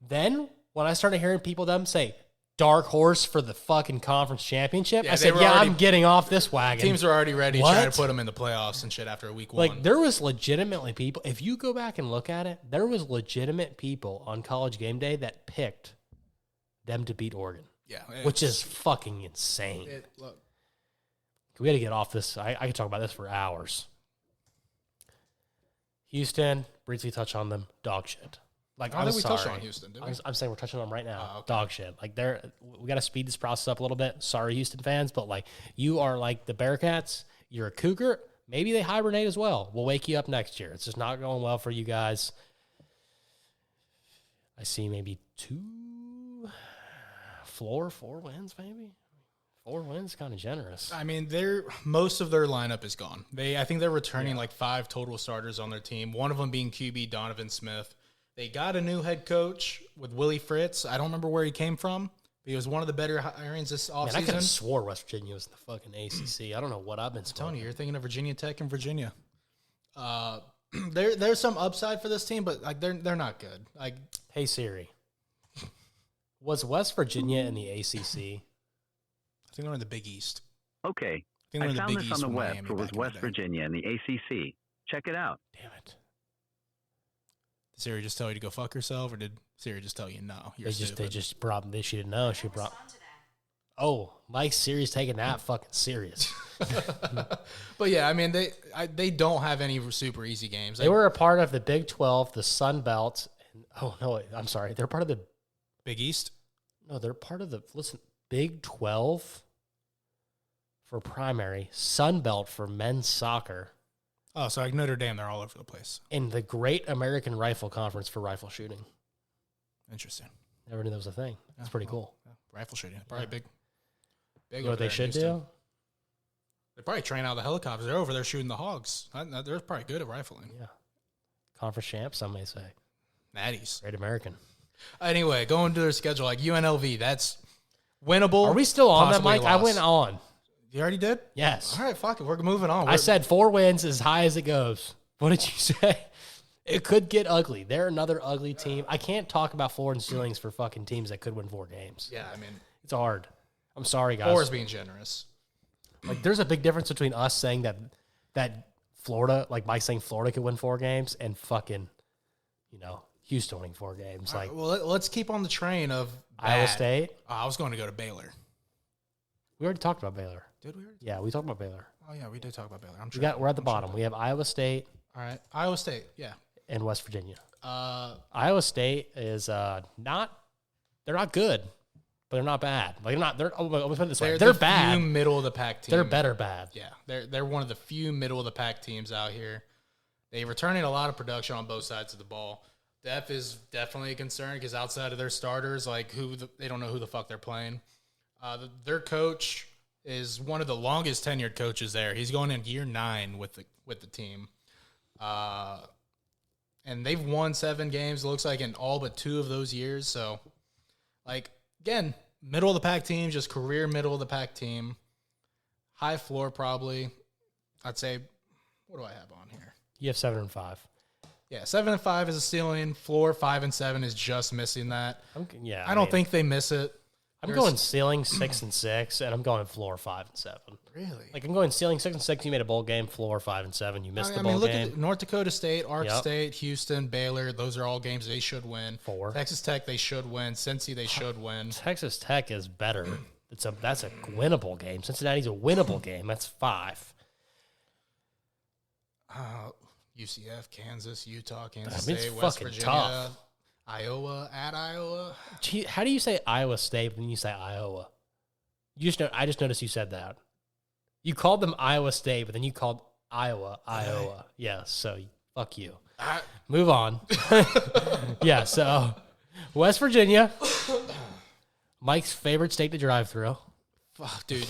Then, when I started hearing them say, dark horse for the fucking conference championship, I said, I'm getting off this wagon. Teams are already ready trying to put them in the playoffs and shit after week 1. Like, there was legitimately people, if you go back and look at it, there was legitimate people on College Game Day that picked them to beat Oregon. Yeah. Which is fucking insane. We got to get off this. I could talk about this for hours. Houston, briefly touch on them, dog shit. Like, I I'm think we sorry. touched on Houston, didn't we? I'm saying we're touching on them right now. Okay. Dog shit. Like, we got to speed this process up a little bit. Sorry, Houston fans, but like, you are like the Bearcats. You're a Cougar. Maybe they hibernate as well. We'll wake you up next year. It's just not going well for you guys. I see maybe 4 wins, maybe. 4 wins, kind of generous. I mean, most of their lineup is gone. I think they're returning like 5 total starters on their team. One of them being QB Donovan Smith. They got a new head coach with Willie Fritz. I don't remember where he came from, but he was one of the better hirings this offseason. Man, I could have swore West Virginia was in the fucking ACC. I don't know what I've been smoking. Tony, you're thinking of Virginia Tech and Virginia. There's some upside for this team, but like they're not good. Like, hey Siri, was West Virginia in the ACC? I think they're in the Big East. Okay, I I found this on the web for was West Virginia and the ACC. Check it out. Damn it. Did Siri just tell you to go fuck yourself, or did Siri just tell you no? You're They stupid. just brought. She didn't know. She brought. Oh, Mike Siri's taking that fucking serious. But yeah, I mean they don't have any super easy games. They were a part of the Big 12, the Sun Belt. And, oh no, I'm sorry. They're part of the Big East. No, they're part of the Big 12 for primary, Sun Belt for men's soccer, Oh, so like Notre Dame, they're all over the place. and the Great American Rifle Conference for rifle shooting. Interesting. Never knew that was a thing. That's pretty cool. Yeah, rifle shooting, probably big. You Big. know over what they there in should Houston. do? They probably train out of the helicopters. They're over there shooting the hogs. They're probably good at rifling. Yeah. Conference champs, some may say. Natties. Great American. Anyway, going to their schedule, like UNLV, that's winnable. Are we still on that, possibly Mike? I loss. went on. You already did? Yes. All right, fuck it. We're moving on. I said 4 wins as high as it goes. What did you say? It could get ugly. They're another ugly team. I can't talk about floor and ceilings for fucking teams that could win 4 games. Yeah, I mean, It's hard. I'm sorry, guys. 4 is being generous. Like, there's a big difference between us saying that Florida, like Mike saying Florida could win 4 games, and fucking, Houston winning 4 games. Like, Well, let's keep on the train of Iowa bad. State. I was going to go to Baylor. We already talked about Baylor. Did we? Already? Yeah, we talked about Baylor. Oh yeah, we did talk about Baylor. We're at the bottom. We have Iowa State All right, Iowa State. Yeah. and West Virginia. Uh, Iowa State is not. They're not good, but they're not bad. Like they're not. They're. Let me put it this way. They're the bad. Few middle of the pack teams. They're better bad. Yeah, they're one of the few middle of the pack teams out here. They returning a lot of production on both sides of the ball. Depth is definitely a concern because outside of their starters, like they don't know who the fuck they're playing. Their coach is one of the longest tenured coaches there. He's going in year 9 with the team. And they've won 7 games, it looks like, in all but 2 of those years. So, like, again, middle of the pack team, just career middle of the pack team. High floor, probably. I'd say, what do I have on here? You have 7-5. Yeah, 7-5 is a ceiling. Floor 5-7 is just missing that. I don't think they miss it. I'm going ceiling 6-6, and I'm going floor 5-7. Really? Like, I'm going ceiling 6-6. You made a bowl game. Floor 5-7. You missed the bowl look game. at North Dakota State, Ark State, Houston, Baylor. Those are all games they should win. 4. Texas Tech, they should win. Cincy, they should win. Texas Tech is better. That's a winnable game. Cincinnati's a winnable game. That's 5. UCF, Kansas, Utah, Kansas It's State, West fucking Virginia, tough. Iowa, at Iowa. Gee, how do you say Iowa State when you say Iowa? I just noticed you said that. You called them Iowa State, but then you called Iowa. Yes, so fuck you. Move on. Yeah, so West Virginia, Mike's favorite state to drive through. Fuck, dude.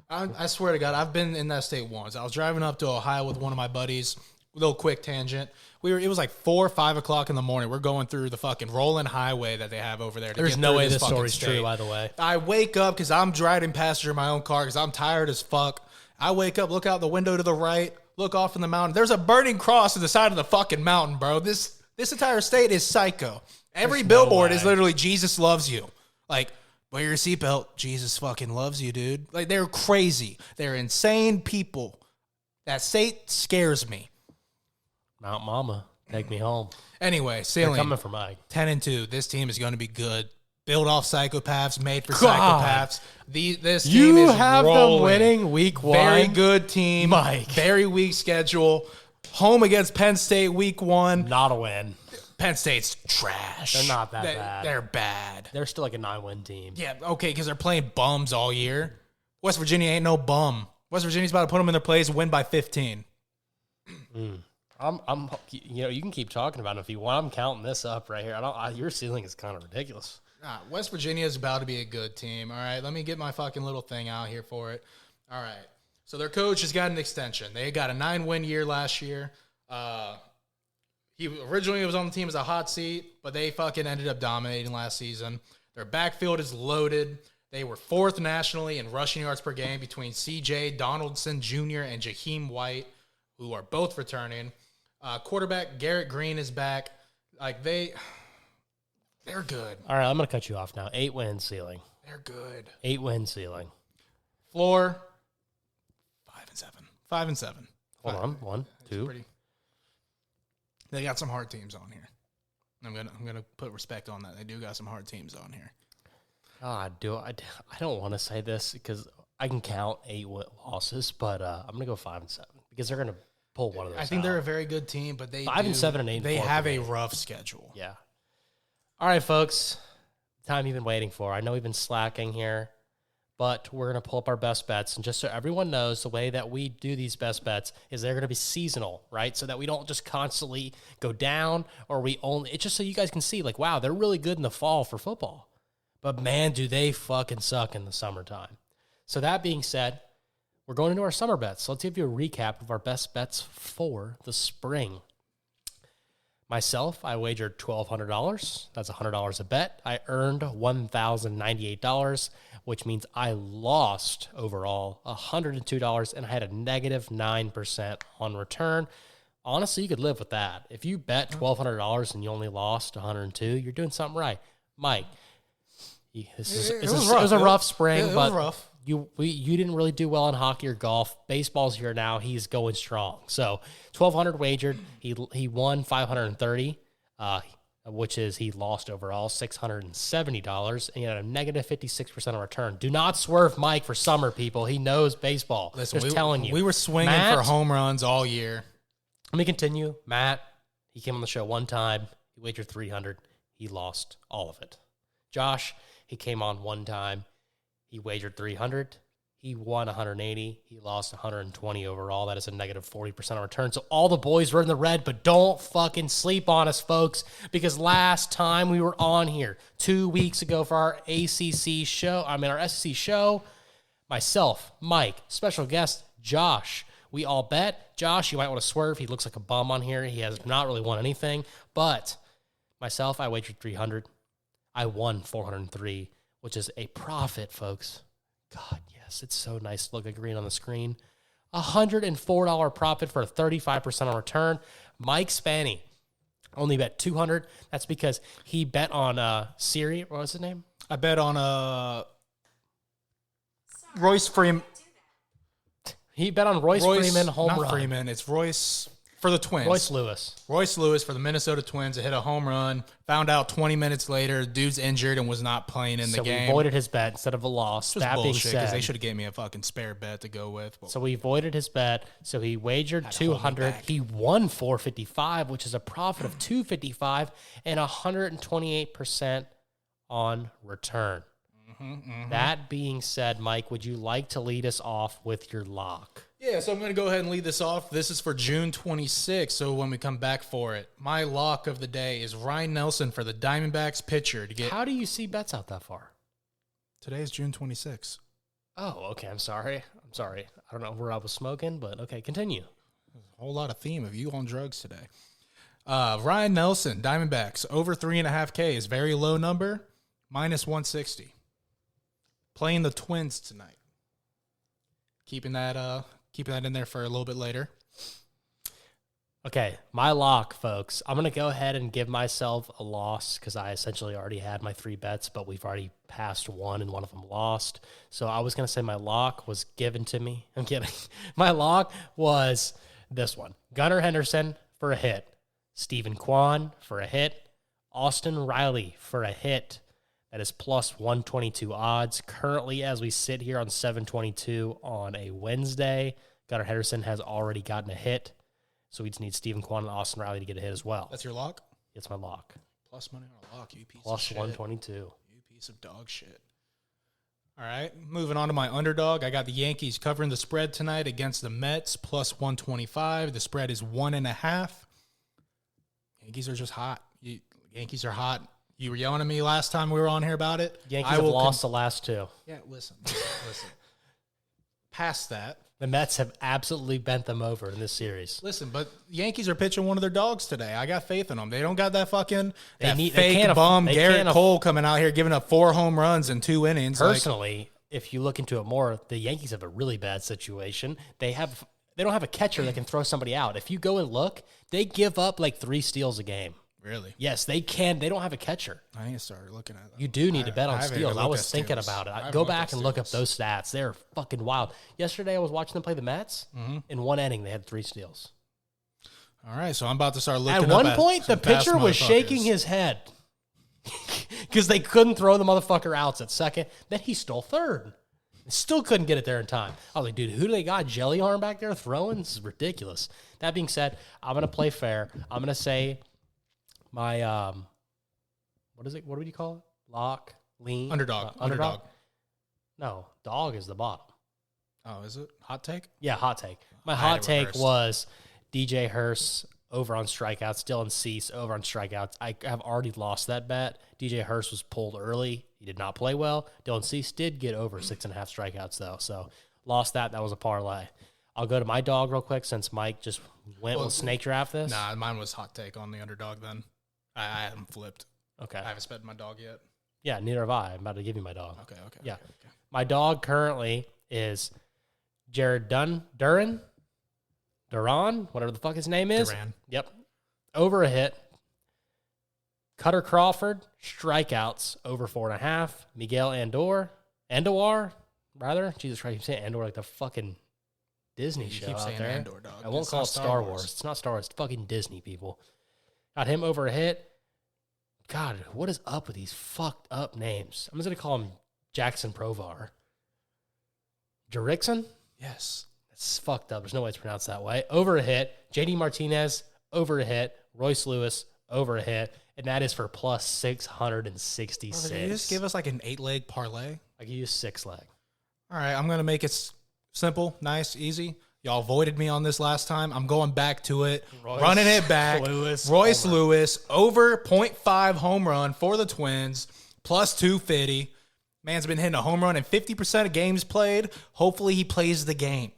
I swear to God, I've been in that state once. I was driving up to Ohio with one of my buddies. Little quick tangent. It was like 4 or 5 o'clock in the morning. We're going through the fucking rolling highway that they have over there. There's no way this story's true, by the way. I wake up because I'm driving passenger in my own car because I'm tired as fuck. I wake up, look out the window to the right, look off in the mountain. There's a burning cross to the side of the fucking mountain, bro. This entire state is psycho. Every billboard is literally Jesus loves you. Like, wear your seatbelt. Jesus fucking loves you, dude. Like, they're crazy. They're insane people. That state scares me. Mount Mama, take me home. Anyway, They're sailing. coming for Mike. 10-2. This team is going to be good. Built off psychopaths, made for psychopaths. This team You is have rolling. them winning week 1. Very good team. Mike. Very weak schedule. Home against Penn State week 1. Not a win. Penn State's trash. They're not that bad. They're bad. They're still like a 9-win team. Yeah, okay, because they're playing bums all year. West Virginia ain't no bum. West Virginia's about to put them in their place and win by 15. You can keep talking about it if you want. I'm counting this up right here. Your ceiling is kind of ridiculous. West Virginia is about to be a good team. All right, let me get my fucking little thing out here for it. All right, so their coach has got an extension. They got a 9-win year last year. He originally was on the team as a hot seat, but they fucking ended up dominating last season. Their backfield is loaded. They were 4th nationally in rushing yards per game between C.J. Donaldson Jr. and Jaheim White, who are both returning. Quarterback Garrett Green is back. Like, they're good. All right, I'm going to cut you off now. 8-win ceiling. They're good. 8-win ceiling. Floor 5-7. 5-7. Hold on. 1, 2. They got some hard teams on here. I'm gonna put respect on that. They do got some hard teams on here. I don't want to say this because I can count 8 losses, but I'm going to go 5-7 because they're going to pull one of those. I think out. they're a very good team, but 5-7 and 8. They have a rough schedule. Yeah. All right, folks. Time you've been waiting for. I know we've been slacking here, but we're going to pull up our best bets. And just so everyone knows, the way that we do these best bets is they're going to be seasonal, right? So that we don't just constantly go down or it's just so you guys can see, like, wow, they're really good in the fall for football. But, man, do they fucking suck in the summertime. So that being said, we're going into our summer bets. So let's give you a recap of our best bets for the spring. Myself, I wagered $1,200. That's $100 a bet. I earned $1,098, which means I lost overall $102, and I had a negative 9% on return. Honestly, you could live with that. If you bet $1,200 and you only lost $102, you're doing something right. Mike, it was a rough spring, but rough. You didn't really do well in hockey or golf. Baseball's here now. He's going strong. So 1,200 wagered. He won $530, which is he lost overall $670, and he had a negative 56% on return. Do not swerve Mike for summer, people. He knows baseball. Listen, telling you. We were swinging for home runs all year. Let me continue. Matt, he came on the show one time. He wagered $300. He lost all of it. Josh, he came on one time. He wagered $300. He won 180. He lost 120 overall. That is a negative 40% return. So all the boys were in the red, but don't fucking sleep on us, folks, because last time we were on here 2 weeks ago for our ACC show, our SEC show, myself, Mike, special guest, Josh, we all bet. Josh, you might want to swerve. He looks like a bum on here. He has not really won anything. But myself, I wagered 300. I won 403, which is a profit, folks. God, yes, it's so nice to look at green on the screen. $104 profit for a 35% return. Mike Spanny only bet 200. That's because he bet on Siri. What was his name? I bet on Royce Freeman. He bet on Royce Freeman home not run. Freeman. It's Royce for the Twins. Royce Lewis. Royce Lewis for the Minnesota Twins. It hit a home run. Found out 20 minutes later, dude's injured and was not playing in the game. So we voided his bet instead of a loss. This was That being bullshit because said, they should have gave me a fucking spare bet to go with. so we voided his bet. So he wagered Had to hold me 200. back. He won 455, which is a profit of 255 and 128% on return. That being said, Mike, would you like to lead us off with your lock? Yeah, so I'm going to go ahead and lead this off. This is for June 26th, so when we come back for it, my lock of the day is Ryan Nelson for the Diamondbacks pitcher to get. How do you see bets out that far? Today is June 26th. Oh, okay. I'm sorry. I don't know where I was smoking, but okay, continue. A whole lot of theme of you on drugs today. Ryan Nelson, Diamondbacks, over 3.5K is very low number, minus 160. Playing the Twins tonight. Keeping that in there for a little bit later. Okay, my lock, folks. I'm going to go ahead and give myself a loss because I essentially already had my 3 bets, but we've already passed one and one of them lost. So I was going to say my lock was given to me. I'm kidding. My lock was this one. Gunnar Henderson for a hit. Stephen Kwan for a hit. Austin Riley for a hit. That is plus 122 odds. Currently, as we sit here on 722 on a Wednesday, Gunnar Henderson has already gotten a hit. So we just need Stephen Kwan and Austin Riley to get a hit as well. That's your lock? It's my lock. Plus money on a lock, you piece Plus of shit. 122. You piece of dog shit. All right, moving on to my underdog. I got the Yankees covering the spread tonight against the Mets, plus 125. The spread is 1.5. Yankees are just hot. Yankees are hot. You were yelling at me last time we were on here about it. Yankees have lost the last 2. Yeah, listen. Past that. The Mets have absolutely bent them over in this series. Listen, but Yankees are pitching one of their dogs today. I got faith in them. They don't got that fucking They fake can't bum they Garrett can't Cole coming out here giving up 4 home runs in 2 innings. Personally, if you look into it more, the Yankees have a really bad situation. They don't have a catcher that can throw somebody out. If you go and look, they give up like 3 steals a game. Really? Yes, they can. They don't have a catcher. I need to start looking at that. You do need to bet on haven't steals. even I looked was at thinking steals. about I it. haven't Go looked back at and look up steals. those stats. They're fucking wild. Yesterday, I was watching them play the Mets. In one inning, they had 3 steals. All right, so I'm about to start looking At up one point, the some fast pitcher was shaking motherfuckers. his head because they couldn't throw the motherfucker outs at second. Then he stole third. Still couldn't get it there in time. I was like, dude, who do they got? Jelly arm back there throwing? This is ridiculous. That being said, I'm going to play fair. I'm going to say my, what is it? What would you call it? Lock, lean? Underdog. Underdog? No, dog is the bottom. Oh, is it? Hot take? Yeah, hot take. My I had hot it take reversed. was DJ Hurst over on strikeouts, Dylan Cease over on strikeouts. I have already lost that bet. DJ Hurst was pulled early. He did not play well. Dylan Cease did get over 6.5 strikeouts, though. So lost that. That was a parlay. I'll go to my dog real quick since Mike just went with snake draft this. Nah, mine was hot take on the underdog then. I haven't flipped. Okay. I haven't spent my dog yet. Yeah, neither have I. I'm about to give you my dog. Okay. Yeah. Okay. My dog currently is Jared Duran, whatever the fuck his name is. Duran. Yep. Over a hit. Cutter Crawford, strikeouts over 4.5. Miguel Andujar, rather. Jesus Christ, I keep saying Andor like the fucking Disney You show keep out saying there. Andor, dog. I won't It's call not it Star Wars. It's not Star Wars. It's fucking Disney, people. Got him over a hit. God, what is up with these fucked up names? I'm just going to call him Jackson Provar. Jerickson? Yes. That's fucked up. There's no way to pronounce that way. Over a hit. JD Martinez, over a hit. Royce Lewis, over a hit. And that is for plus 666. Did you just give us like an 8-leg parlay? I could use 6 leg. All right, I'm going to make it simple, nice, easy. Y'all avoided me on this last time. I'm going back to it, running it back. Royce Lewis, over 0.5 home run for the Twins, plus 250. Man's been hitting a home run in 50% of games played. Hopefully he plays the game.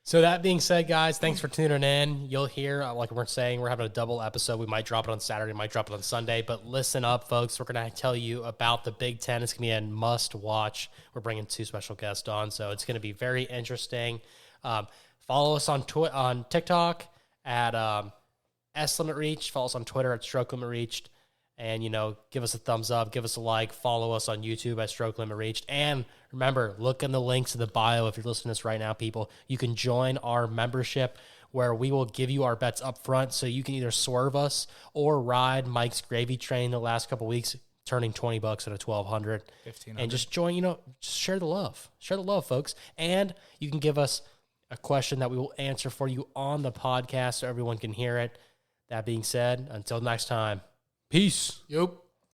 So that being said, guys, thanks for tuning in. You'll hear, like we're saying, we're having a double episode. We might drop it on Saturday, might drop it on Sunday. But listen up, folks. We're going to tell you about the Big Ten. It's going to be a must-watch. We're bringing 2 special guests on, so it's going to be very interesting. Follow us on TikTok at SLimitReach. Follow us on Twitter at StrokeLimitReached. And, give us a thumbs up, give us a like, follow us on YouTube at Stroke Limit Reached. And remember, look in the links in the bio if you're listening to this right now, people. You can join our membership where we will give you our bets up front so you can either swerve us or ride Mike's gravy train the last couple weeks, turning $20 at a $1,200. And just join, just share the love. Share the love, folks. And you can give us a question that we will answer for you on the podcast so everyone can hear it. That being said, until next time. Peace. Yup.